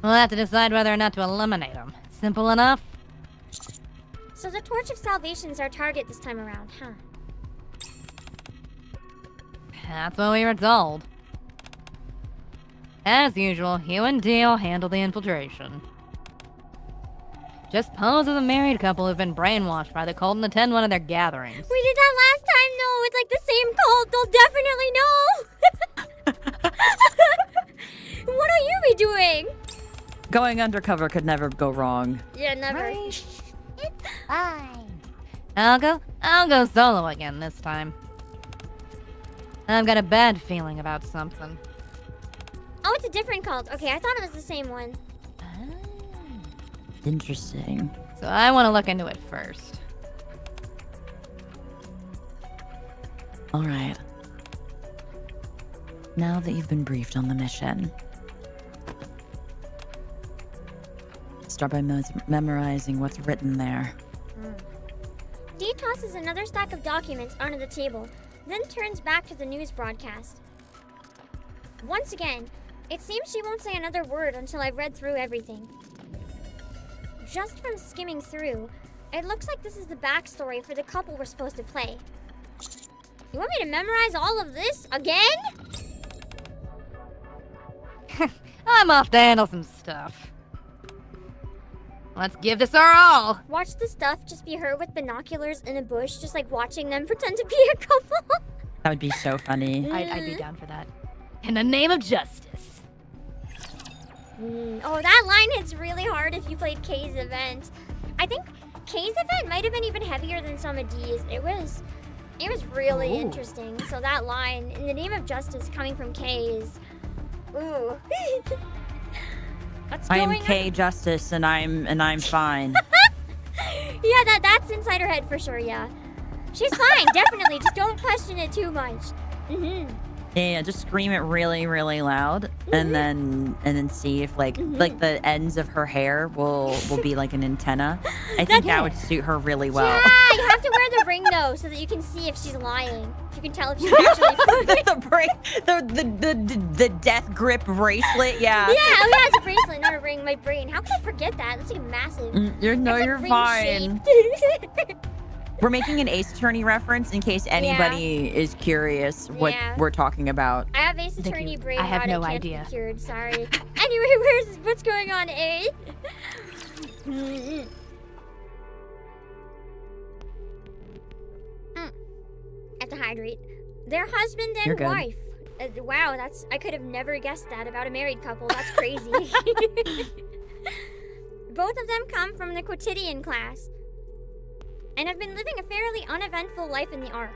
We'll have to decide whether or not to eliminate them. Simple enough? So the Torch of Salvation's our target this time around, huh? That's what we were told. As usual, you and Deal handle the infiltration. Just pose as a married couple who've been brainwashed by the cult and attend one of their gatherings. We did that last time, though. It's like the same cult. They'll definitely know. What will you be doing? Going undercover could never go wrong. Yeah, never. It's fine. I'll go solo again this time. I've got a bad feeling about something. Oh, it's a different cult. Okay, I thought it was the same one. Interesting. So I want to look into it first. All right. Now that you've been briefed on the mission, start by memorizing what's written there. Dee tosses another stack of documents onto the table, then turns back to the news broadcast. Once again, it seems she won't say another word until I've read through everything. Just from skimming through, it looks like this is the backstory for the couple we're supposed to play. You want me to memorize all of this again? I'm off to handle some stuff. Let's give this our all. Watch the stuff just be her with binoculars in a bush, just like watching them pretend to be a couple. That would be so funny. I'd be down for that. In the name of justice. Oh, that line hits really hard if you played Kay's event. I think Kay's event might have been even heavier than some of D's. It was really interesting. So that line, in the name of justice, coming from Kay's. Ooh. What's I am going K Justice, and I'm fine. Yeah, that's inside her head for sure. Yeah, she's fine. Definitely, just don't question it too much. Yeah, just scream it really, really loud, and then see if like the ends of her hair will be like an antenna. I think that would suit her really well. Yeah, you have to wear the ring though, so that you can see if she's lying. You can tell if she's actually the death grip bracelet. Yeah. Yeah, oh yeah, it's a bracelet, not a ring. My brain. How could I forget that? That's like massive. You're fine. We're making an Ace Attorney reference in case anybody is curious what we're talking about. I have Ace Attorney brain. I have no can't idea. Be cured. Sorry. Anyway, what's going on, A? I have to hydrate. Their husband and wife. Wow, I could have never guessed that about a married couple. That's crazy. Both of them come from the quotidian class and have been living a fairly uneventful life in the Ark.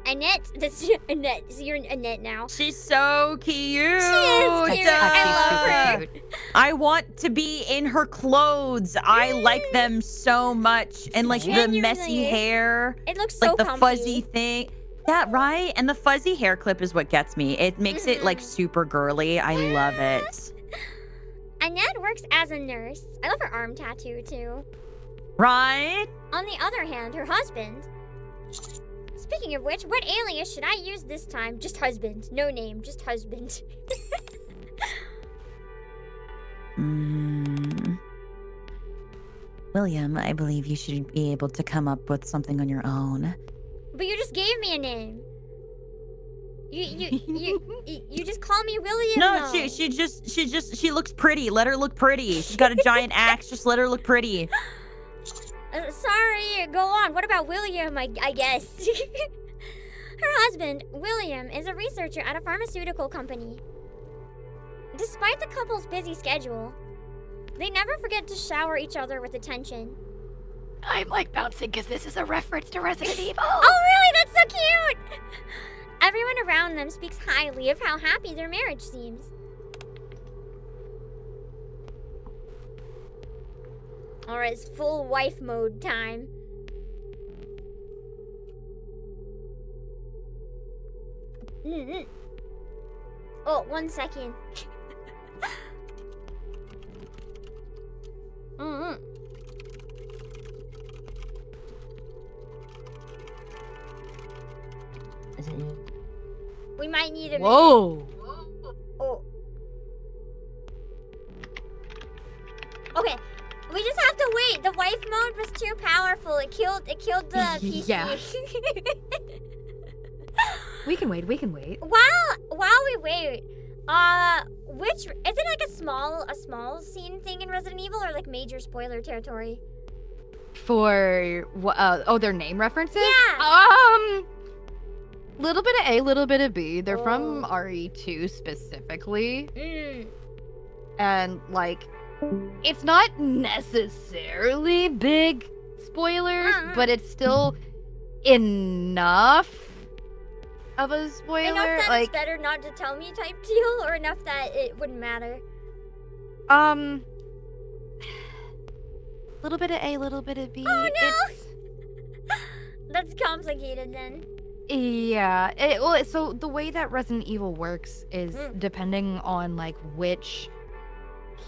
Annette, that's Annette. So you're Annette now. She's so cute. She is cute. I love her. I want to be in her clothes. I like them so much, and like the messy hair. It looks so like the comfy. fuzzy thing. Yeah, right. And the fuzzy hair clip is what gets me. It makes it like super girly. I love it. Annette works as a nurse. I love her arm tattoo too. Right? On the other hand, her husband. Speaking of which, what alias should I use this time? Just husband. No name, just husband. William, I believe you should be able to come up with something on your own. But you just gave me a name. You just call me William. No, though. she looks pretty. Let her look pretty. She's got a giant axe. Just let her look pretty. Sorry, go on. What about William, I guess? Her husband, William, is a researcher at a pharmaceutical company. Despite the couple's busy schedule, they never forget to shower each other with attention. I'm like bouncing because this is a reference to Resident Evil. Oh, really? That's so cute! Everyone around them speaks highly of how happy their marriage seems. Alright, it's full wife mode time. Oh, 1 second. We might need a minute. Whoa. Oh. Okay. We just have to wait. The wife mode was too powerful. It killed the PC. Yeah. We can wait. While we wait, which is it like a small scene thing in Resident Evil or like major spoiler territory? For their name references? Yeah. Little bit of A, little bit of B. They're from RE2 specifically. And like, it's not necessarily big spoilers, but it's still enough of a spoiler. Enough that like, it's better not to tell me type deal, or enough that it wouldn't matter? Little bit of A, little bit of B. Oh no! That's complicated then. Yeah. So the way that Resident Evil works is depending on like which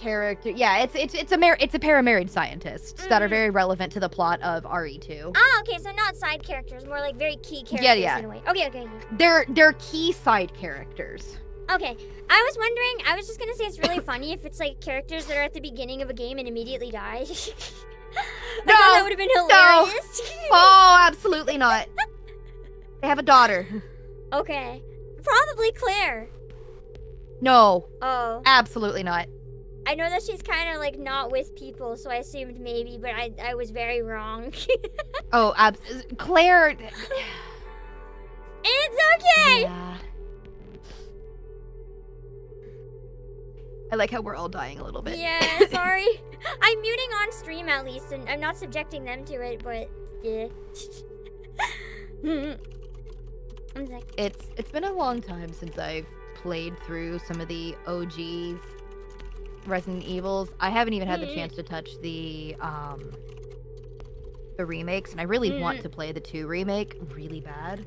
character. Yeah, it's a pair of married scientists that are very relevant to the plot of RE2. Oh, okay, so not side characters, more like very key characters in a way. Okay. They're key side characters. Okay, I was wondering, I was just gonna say it's really funny if it's like characters that are at the beginning of a game and immediately die. I thought that would have been hilarious. No. Oh, absolutely not. They have a daughter. Okay. Probably Claire. No. Oh. Absolutely not. I know that she's kind of like not with people, so I assumed maybe, but I was very wrong. Claire. It's okay. Yeah. I like how we're all dying a little bit. Yeah, sorry. I'm muting on stream at least, and I'm not subjecting them to it, but yeah. It's been a long time since I've played through some of the OGs Resident Evils. I haven't even had the chance to touch the remakes, and I really want to play the 2 remake really bad.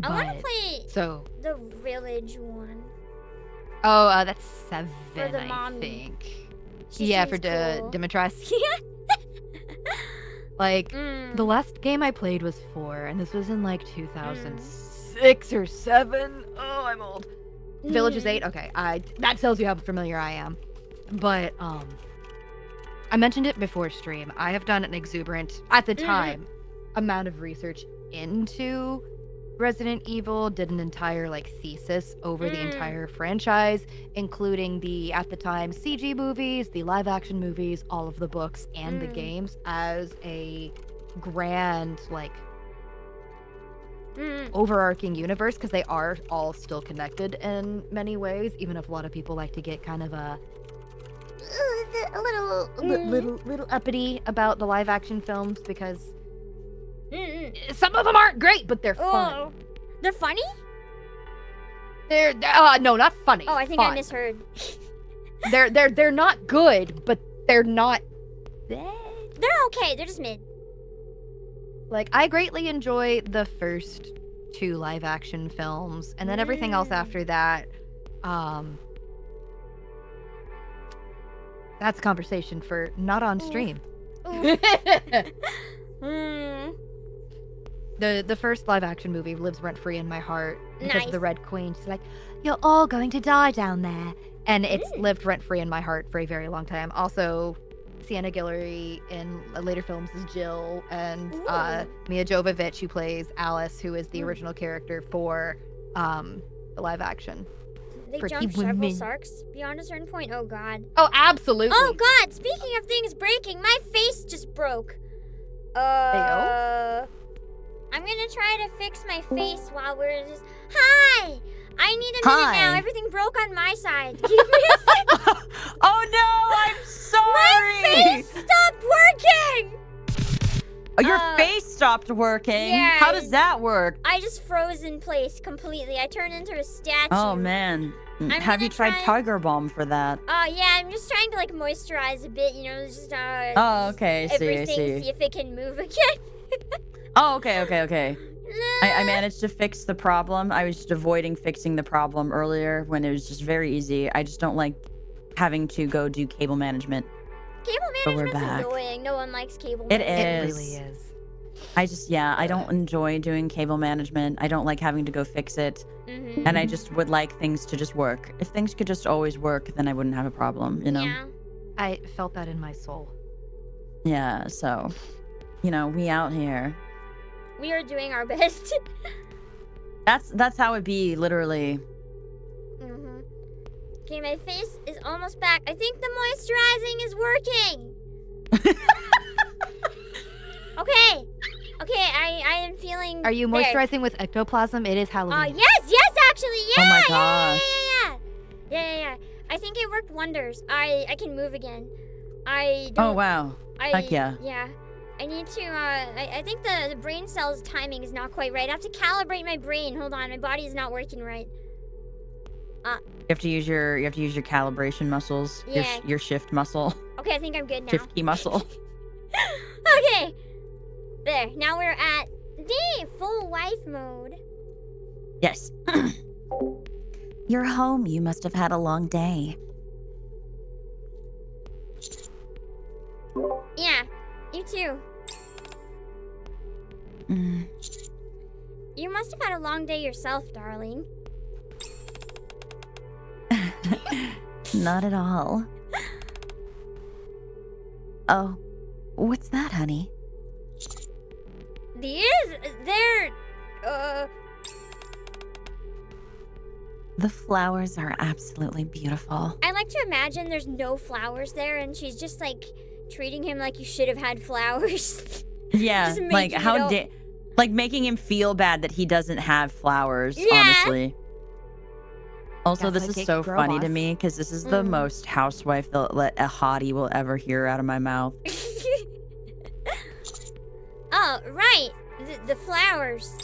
I want to But- play So, the village one. that's 7, For the I mommy. think. She Yeah, seems for cool. Dimitris. Like, Mm. the last game I played was 4, and this was in like 2006 or 7. Oh, I'm old. Village is 8. Okay, that tells you how familiar I am. But I mentioned it before stream. I have done an exuberant, at the time, amount of research into Resident Evil. Did an entire like thesis over the entire franchise, including the at the time CG movies, the live action movies, all of the books and the games as a grand like overarching universe, because they are all still connected in many ways, even if a lot of people like to get kind of a little uppity about the live action films, because some of them aren't great, but they're fun. Oh, they're funny? They're no, not funny. Oh, I think I fun. misheard. They're not good, but they're not bad. They're okay. They're just mid. Like, I greatly enjoy the first 2 live action films, and then everything else after that. That's a conversation for not on stream. The first live action movie lives rent free in my heart because of the Red Queen. She's like, "You're all going to die down there," and it's lived rent free in my heart for a very long time. Also, Sienna Guillory in later films is Jill, and Mia Jovovich, who plays Alice, who is the original character for the live action. They Pretty jump several women. sarks beyond a certain point. Oh, God. Oh, absolutely. Oh, God. Speaking of things breaking, my face just broke. I'm gonna try to fix my face while we're just... Hi! I need a minute now. Everything broke on my side. Give me a second. Oh no, I'm sorry. My face stopped working! Oh, your face stopped working. yeah, How does that work? I just froze in place completely. I turned into a statue. Oh man. Have you tried Tiger Balm for that? Oh, yeah, I'm just trying to, like, moisturize a bit, you know, just, Oh, okay, I see, everything, see if it can move again. Oh, okay. I managed to fix the problem. I was just avoiding fixing the problem earlier when it was just very easy. I just don't like having to go do cable management. Cable But we're management's back. annoying. No one likes cable It management. is. It really is. I don't enjoy doing cable management. I don't like having to go fix it. Mm-hmm. And I just would like things to just work. If things could just always work, then I wouldn't have a problem, you know? Yeah. I felt that in my soul. Yeah, so, you know, we out here. We are doing our best. That's how it be, literally. Mm-hmm. Okay, my face is almost back. I think the moisturizing is working. Okay, I am feeling... Are you there. moisturizing with ectoplasm? It is Halloween. Yes, actually, yeah. Oh my gosh. Yeah. I think it worked wonders. I can move again. I don't... Oh, wow. Heck yeah. Yeah. I need to, I think the brain cell's timing is not quite right. I have to calibrate my brain. Hold on, my body is not working right. You have to use your calibration muscles. Yeah. Your shift muscle. Okay, I think I'm good now. Shift key muscle. Okay. There, now we're at the full life mode. Yes. You're home. You must have had a long day. Yeah, you too. You must have had a long day yourself, darling. Not at all. Oh, what's that, honey? They're, The flowers are absolutely beautiful. I like to imagine there's no flowers there and she's just like treating him like you should have had flowers. Yeah, Just like making how it like making him feel bad that he doesn't have flowers, Yeah. honestly. Also, this Gaslight is so cake, girl funny to boss. me because this is the most housewife that a hottie will ever hear out of my mouth. Oh, right. The flowers.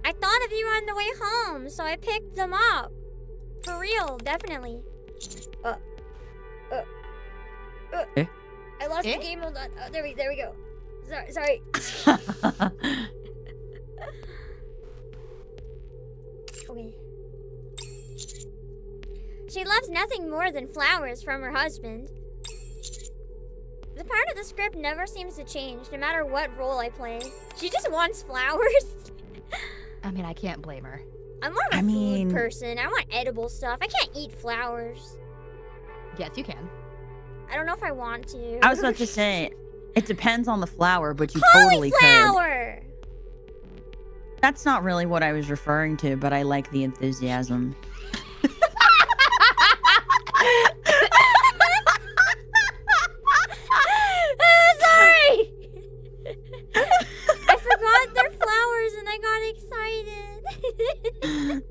I thought of you on the way home, so I picked them up. For real, definitely. Eh? I lost Eh? the game. Hold on. Oh, there we go. Sorry. Okay. She loves nothing more than flowers from her husband. The part of the script never seems to change, no matter what role I play. She just wants flowers. I mean, I can't blame her. I'm more of a food person. I want edible stuff. I can't eat flowers. Yes, you can. I don't know if I want to. I was about to say, it depends on the flower, but you Holy totally flower! could. That's not really what I was referring to, but I like the enthusiasm. Sorry! I forgot they're flowers and I got excited.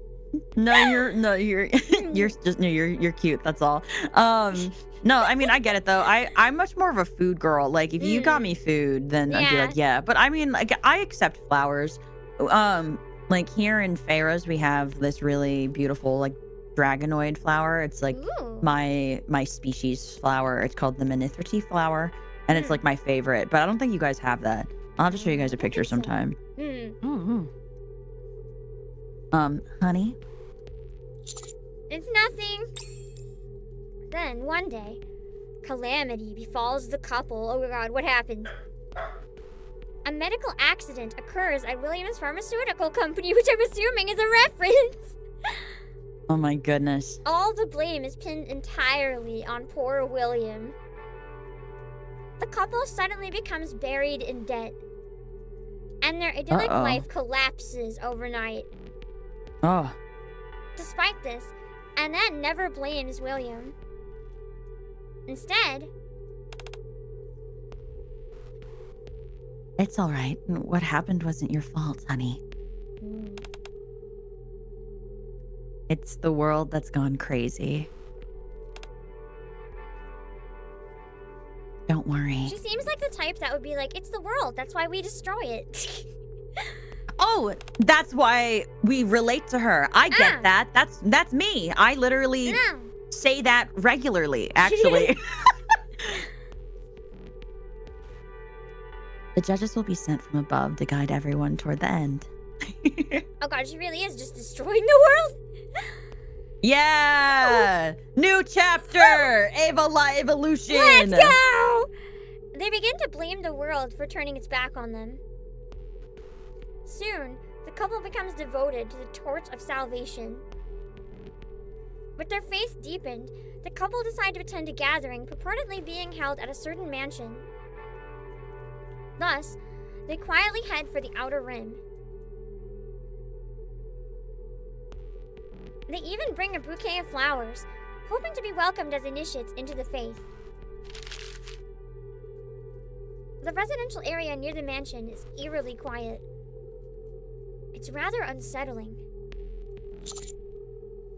You're cute, that's all. No, I mean, I get it though. I'm much more of a food girl. Like if you got me food, then I'd be like, yeah. But I mean, like I accept flowers. Like here in Pharaohs, we have this really beautiful like dragonoid flower. It's like my species flower. It's called the Manithrity flower, and it's like my favorite. But I don't think you guys have that. I'll have to show you guys a picture sometime. Honey? It's nothing. Then, one day, calamity befalls the couple. Oh my god, what happened? A medical accident occurs at Williams Pharmaceutical Company, which I'm assuming is a reference. Oh my goodness. All the blame is pinned entirely on poor William. The couple suddenly becomes buried in debt, and their idyllic life collapses overnight. Oh. Despite this, Annette never blames William. Instead, it's all right. What happened wasn't your fault, honey. It's the world that's gone crazy. Don't worry. She seems like the type that would be like, it's the world, that's why we destroy it. Oh, that's why we relate to her. I get that. That's me. I literally say that regularly, actually. The judges will be sent from above to guide everyone toward the end. Oh god, she really is just destroying the world. Yeah! New chapter! Ava Evolution! Let's go! They begin to blame the world for turning its back on them. Soon, the couple becomes devoted to the torch of salvation. With their faith deepened, the couple decide to attend a gathering purportedly being held at a certain mansion. Thus, they quietly head for the Outer Rim. They even bring a bouquet of flowers, hoping to be welcomed as initiates into the faith. The residential area near the mansion is eerily quiet. It's rather unsettling.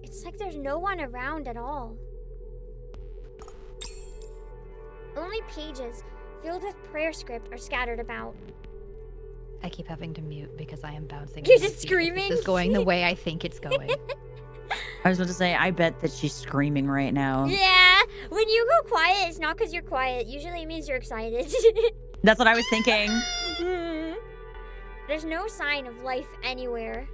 It's like there's no one around at all. Only pages filled with prayer script are scattered about. I keep having to mute because I am bouncing. You're just screaming? This is going the way I think it's going. I was about to say, I bet that she's screaming right now. Yeah, when you go quiet, it's not because you're quiet. Usually it means you're excited. That's what I was thinking. There's no sign of life anywhere.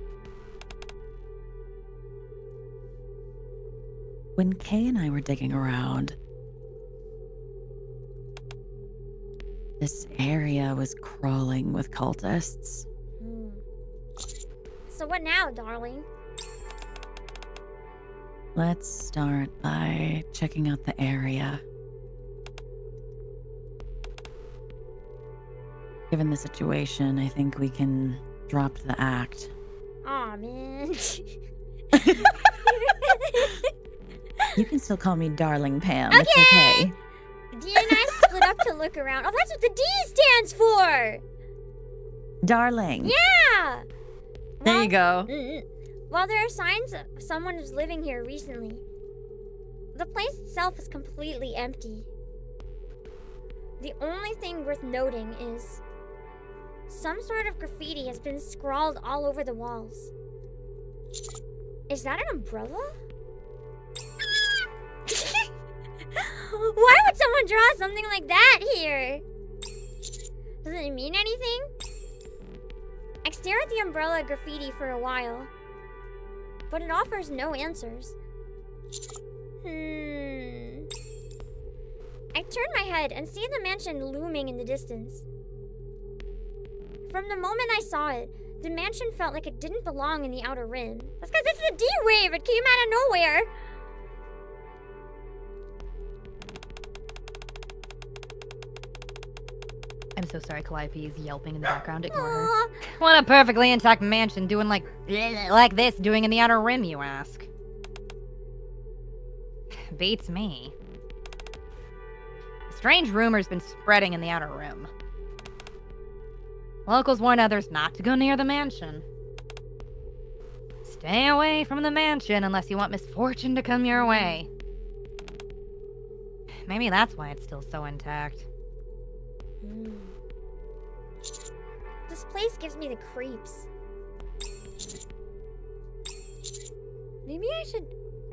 When Kay and I were digging around, this area was crawling with cultists. So what now, darling? Let's start by checking out the area. Given the situation, I think we can drop the act. Aw, man. You can still call me Darling Pam. It's okay. D and I split up to look around. Oh, that's what the D stands for! Darling. Yeah! There you go. While there are signs someone was living here recently, the place itself is completely empty. The only thing worth noting is some sort of graffiti has been scrawled all over the walls. Is that an umbrella? Why would someone draw something like that here? Does it mean anything? I stare at the umbrella graffiti for a while. but it offers no answers. I turn my head and see the mansion looming in the distance. From the moment I saw it, the mansion felt like it didn't belong in the Outer Rim. That's because it's the D-Wave! It came out of nowhere! I'm so sorry, Calliope is yelping in the background. Ignore her. What a perfectly intact mansion doing like this doing in the Outer Rim, you ask? Beats me. A strange rumor's been spreading in the Outer Rim. Locals warn others not to go near the mansion. Stay away from the mansion unless you want misfortune to come your way. Maybe that's why it's still so intact. This place gives me the creeps. Maybe I should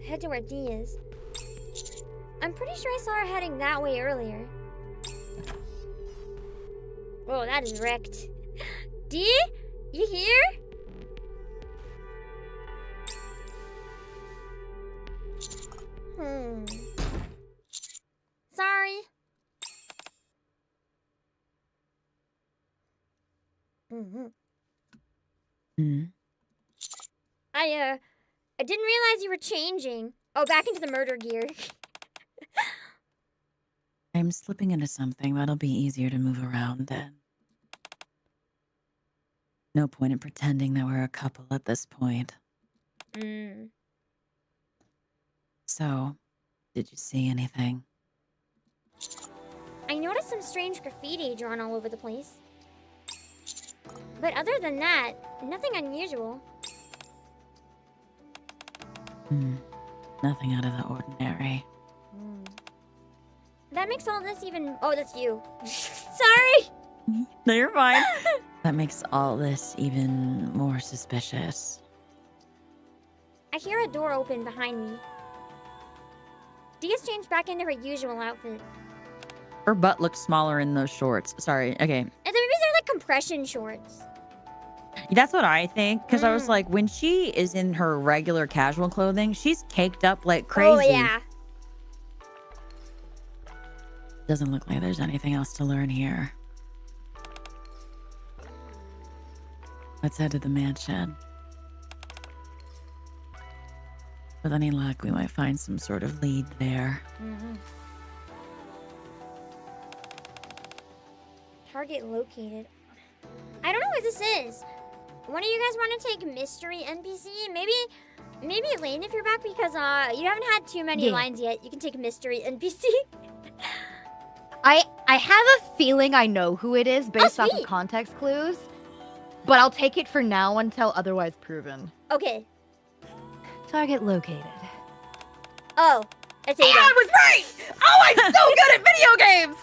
head to where D is. I'm pretty sure I saw her heading that way earlier. Whoa, that is wrecked. D? You here? Sorry. I didn't realize you were changing. Oh, back into the murder gear. I'm slipping into something that'll be easier to move around then. No point in pretending that we're a couple at this point. So, did you see anything? I noticed some strange graffiti drawn all over the place. But other than that, nothing unusual. Nothing out of the ordinary. That makes all this even... Oh, that's you. Sorry! No, you're fine. That makes all this even more suspicious. I hear a door open behind me. Dia's changed back into her usual outfit. Her butt looks smaller in those shorts. Sorry, okay. And then maybe they're like compression shorts. That's what I think, because I was like, when she is in her regular casual clothing, she's caked up like crazy. Oh, yeah. Doesn't look like there's anything else to learn here. Let's head to the mansion. With any luck, we might find some sort of lead there. Target located. I don't know what this is. One of you guys want to take mystery NPC? Maybe Lain if you're back, because you haven't had too many lines yet. You can take mystery NPC. I have a feeling I know who it is based off of context clues, but I'll take it for now until otherwise proven. Okay. Target located. Oh, it's Ada. I was right! Oh, I'm so good at video games!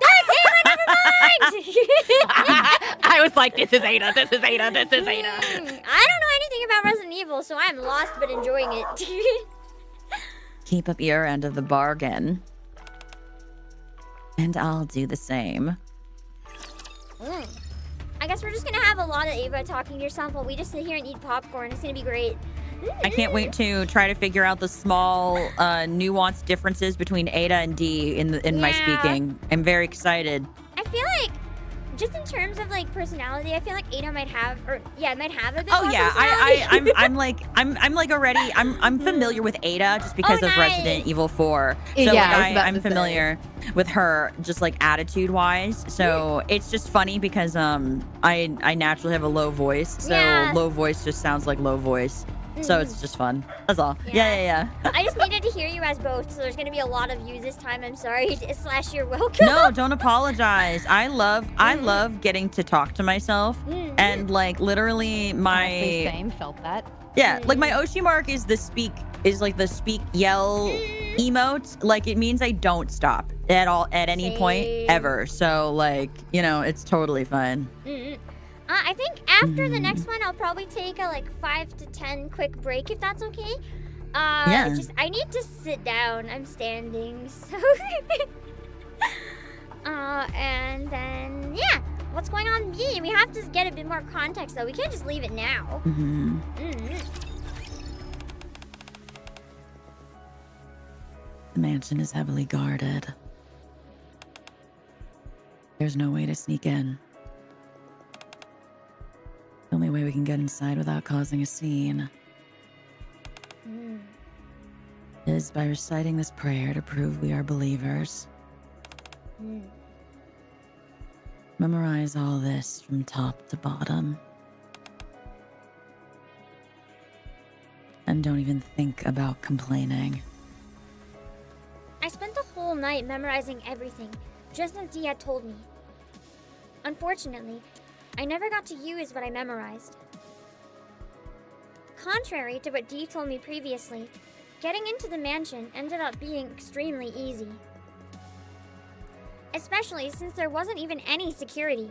That's Ada, never mind! I was like, this is Ada, this is Ada, this is Ada. I don't know anything about Resident Evil, so I'm lost but enjoying it. Keep up your end of the bargain. And I'll do the same. I guess we're just gonna have a lot of Ava talking to yourself while we just sit here and eat popcorn. It's gonna be great. I can't wait to try to figure out the small, nuanced differences between Ada and D in my speaking. I'm very excited. I feel like, just in terms of like personality, I feel like Ada might have, might have a bit Oh more yeah, personality. I'm familiar with Ada just because of Resident Evil 4. So Yeah, I'm familiar with her just like attitude wise. So it's just funny because I naturally have a low voice. So low voice just sounds like low voice. So it's just fun. That's all. Yeah. I just needed to hear you as both, so there's gonna be a lot of you this time. I'm sorry. / you're welcome. No, don't apologize. I love getting to talk to myself. And like literally my Same, felt that. Yeah, like my Oshi mark is the speak yell emote. Like it means I don't stop at all at any point ever. So like, it's totally fine. I think after the next one, I'll probably take a like 5 to 10 quick break if that's okay. I need to sit down. I'm standing. So and then what's going on with me? We have to get a bit more context though. We can't just leave it now. The mansion is heavily guarded. There's no way to sneak in. The only way we can get inside without causing a scene is by reciting this prayer to prove we are believers. Memorize all this from top to bottom. And don't even think about complaining. I spent the whole night memorizing everything, just as Dee had told me. Unfortunately, I never got to use what I memorized. Contrary to what Dee told me previously, getting into the mansion ended up being extremely easy. Especially since there wasn't even any security.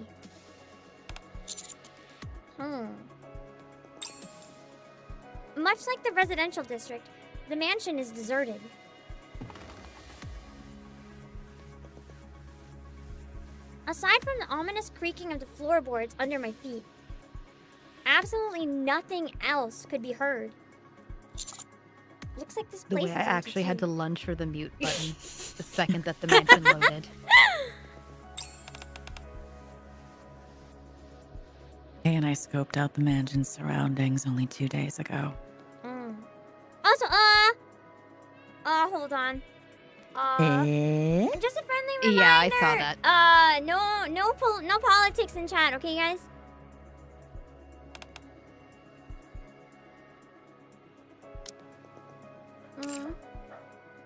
Much like the residential district, the mansion is deserted. Aside from the ominous creaking of the floorboards under my feet, absolutely nothing else could be heard. Looks like this The place way is I actually had to empty. lunge for the mute button the second that the mansion loaded. Kay and I scoped out the mansion's surroundings only 2 days ago. Also, hold on. Just a friendly reminder. Yeah, I saw that. No politics in chat, okay, guys?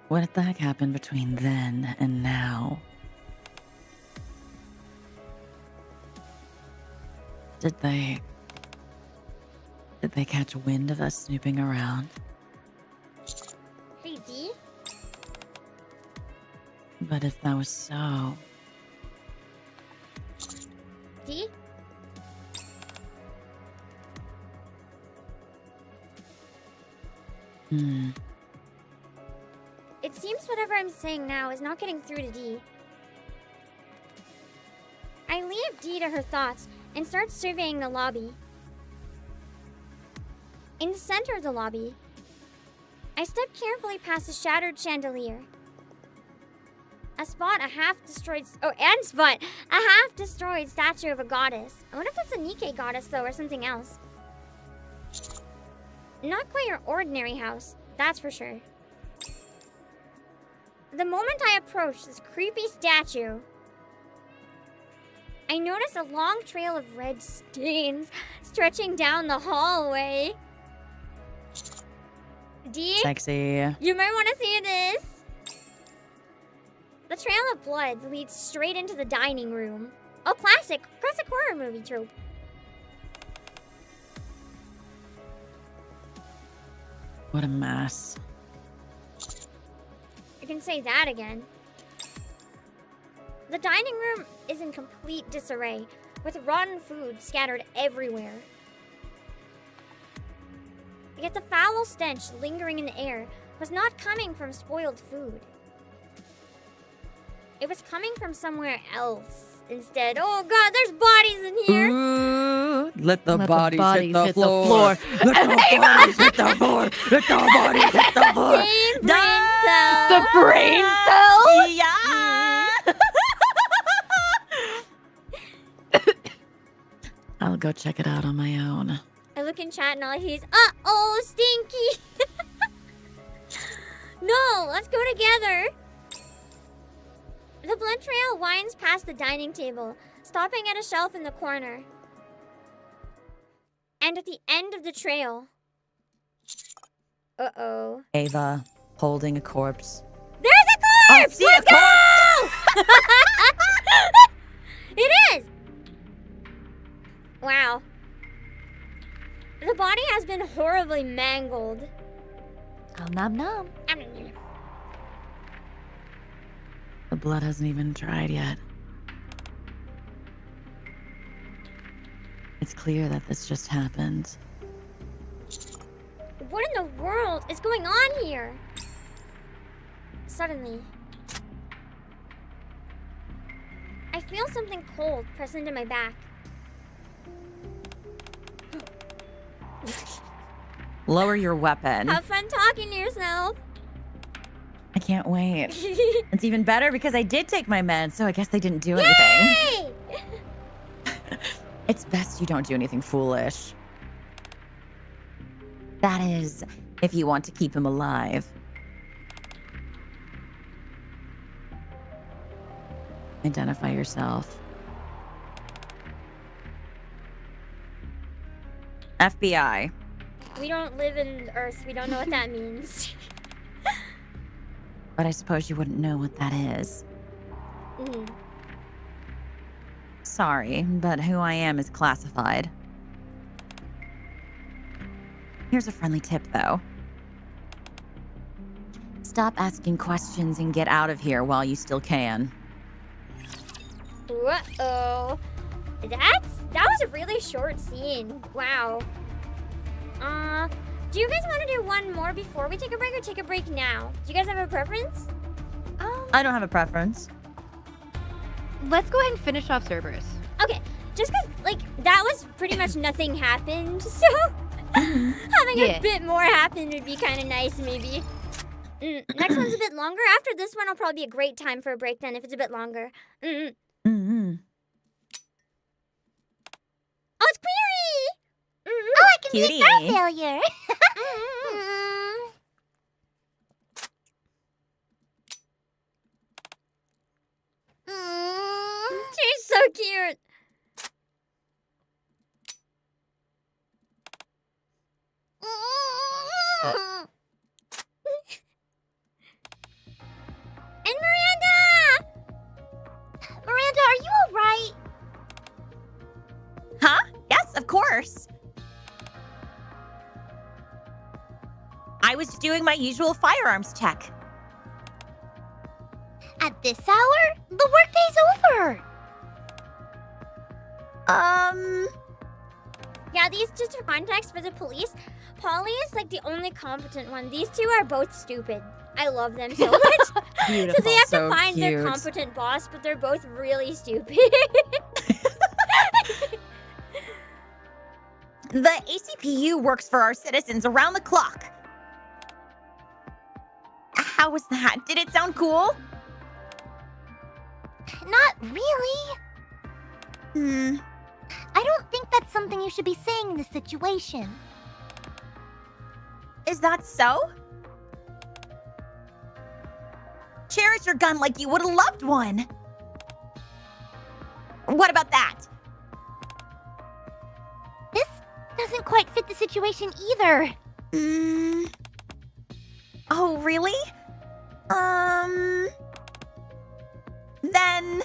What the heck happened between then and now? Did they catch wind of us snooping around? Hey, Dee? But if that was so, Dee? It seems whatever I'm saying now is not getting through to Dee. I leave Dee to her thoughts and start surveying the lobby. In the center of the lobby, I step carefully past a shattered chandelier. Spot a half-destroyed statue of a goddess. I wonder if that's a Nikke goddess, though, or something else. Not quite your ordinary house, that's for sure. The moment I approach this creepy statue, I notice a long trail of red stains stretching down the hallway. Dee? sexy. You might want to see this. The trail of blood leads straight into the dining room. Oh, classic horror movie trope. What a mess. I can say that again. The dining room is in complete disarray, with rotten food scattered everywhere. Yet the foul stench lingering in the air was not coming from spoiled food. It was coming from somewhere else instead. Oh god, there's bodies in here! Ooh, let the Let the bodies, bodies hit the hit the floor. floor. Let the bodies hit the floor. Let the bodies hit the floor. Same brain cell! The brain cell? Yeah. I'll go check it out on my own. I look in chat and all I hear is, uh-oh, Stinky! No, let's go together! The blood trail winds past the dining table, stopping at a shelf in the corner. And at the end of the trail... Uh-oh. Ava, holding a corpse. There's a corpse! see Let's a go! It is! Wow. The body has been horribly mangled. Nom nom. The blood hasn't even dried yet. It's clear that this just happened. What in the world is going on here? Suddenly, I feel something cold press into my back. Lower your weapon. Have fun talking to yourself. can't wait. It's even better because I did take my meds, so I guess they didn't do anything. Yay! It's best you don't do anything foolish. That is, if you want to keep him alive. Identify yourself. FBI. We don't live in Earth. We don't know what that means. But I suppose you wouldn't know what that is. Mhm. Sorry, but who I am is classified. Here's a friendly tip, though. Stop asking questions and get out of here while you still can. Uh-oh. That was a really short scene. Wow. Do you guys want to do one more before we take a break or take a break now? Do you guys have a preference? I don't have a preference. Let's go ahead and finish off Cerberus. Okay, just because, like, that was pretty much nothing happened, so having a bit more happen would be kind of nice, maybe. Next one's a bit longer. After this one, will probably be a great time for a break then, if it's a bit longer. Mm-hmm. Oh, it's Query! Oh, I can Cutie. be a girl failure. She's so cute. And Miranda! Miranda, are you alright? Huh? Yes, of course. I was doing my usual firearms check. At this hour? The workday's over. Yeah, these just for context for the police. Polly is like the only competent one. These two are both stupid. I love them so much. Beautiful. So they have so to find their cute. competent boss, but they're both really stupid. The ACPU works for our citizens around the clock. How was that? Did it sound cool? Not really. I don't think that's something you should be saying in this situation. Is that so? Cherish your gun like you would have loved one. What about that? This doesn't quite fit the situation either. Oh, really? Then...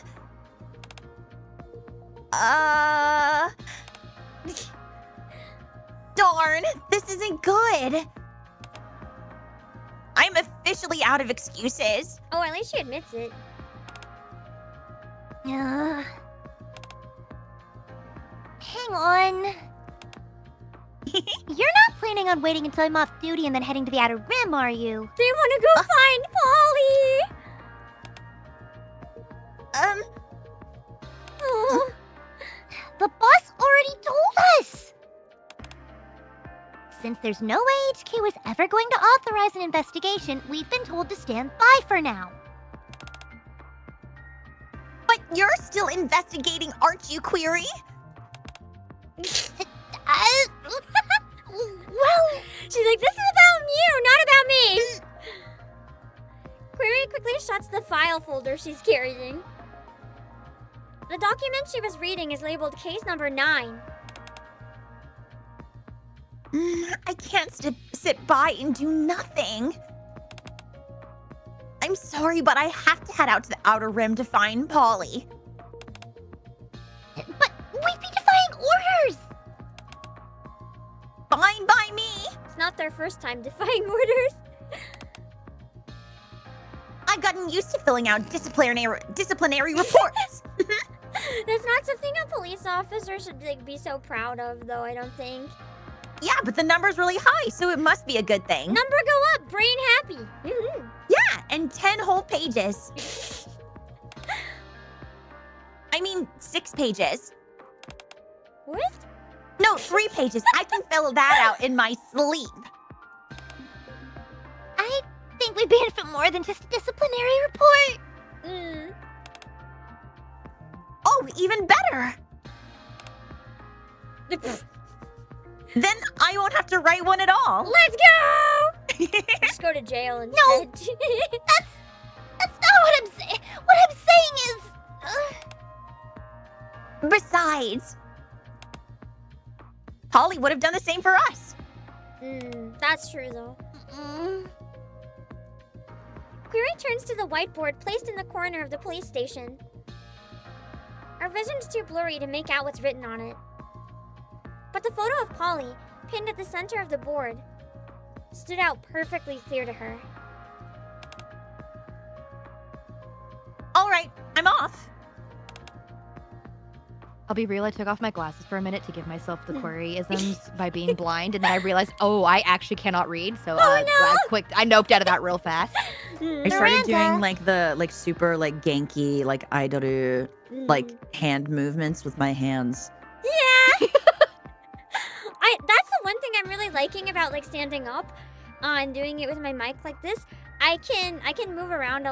Darn, this isn't good. I'm officially out of excuses. Oh, at least she admits it. Hang on. You're not planning on waiting until I'm off duty and then heading to the Outer Rim, are you? They want to go find Polly. Oh. The boss already told us! Since there's no way HQ is ever going to authorize an investigation, we've been told to stand by for now. But you're still investigating, aren't you, Query? Well... She's like, this is about you, not about me. Query quickly shuts the file folder she's carrying. The document she was reading is labeled case number 9. I can't sit by and do nothing. I'm sorry, but I have to head out to the Outer Rim to find Polly. But we'd be defying orders! Fine by me. It's not their first time defying orders. I've gotten used to filling out disciplinary reports. That's not something a police officer should like, be so proud of, though, I don't think. Yeah, but the number's really high, so it must be a good thing. Number go up, brain happy. Yeah, and 10 whole pages. I mean, 6 pages. What? No, 3 pages. I can fill that out in my sleep. I think probably banned for more than just a disciplinary report. Oh, even better. Then I won't have to write one at all. Let's go! Just go to jail instead. No, that's not what I'm saying. What I'm saying is... Besides, Polly would have done the same for us. That's true though. Query turns to the whiteboard placed in the corner of the police station. Our vision's too blurry to make out what's written on it. But the photo of Polly, pinned at the center of the board, stood out perfectly clear to her. All right, I'm off. I'll be real, I took off my glasses for a minute to give myself the queryisms by being blind, and then I realized, oh, I actually cannot read, so I noped out of that real fast. I started doing like the super ganky idol hand movements with my hands. Yeah. That's the one thing I'm really liking about standing up and doing it with my mic like this. I can move around a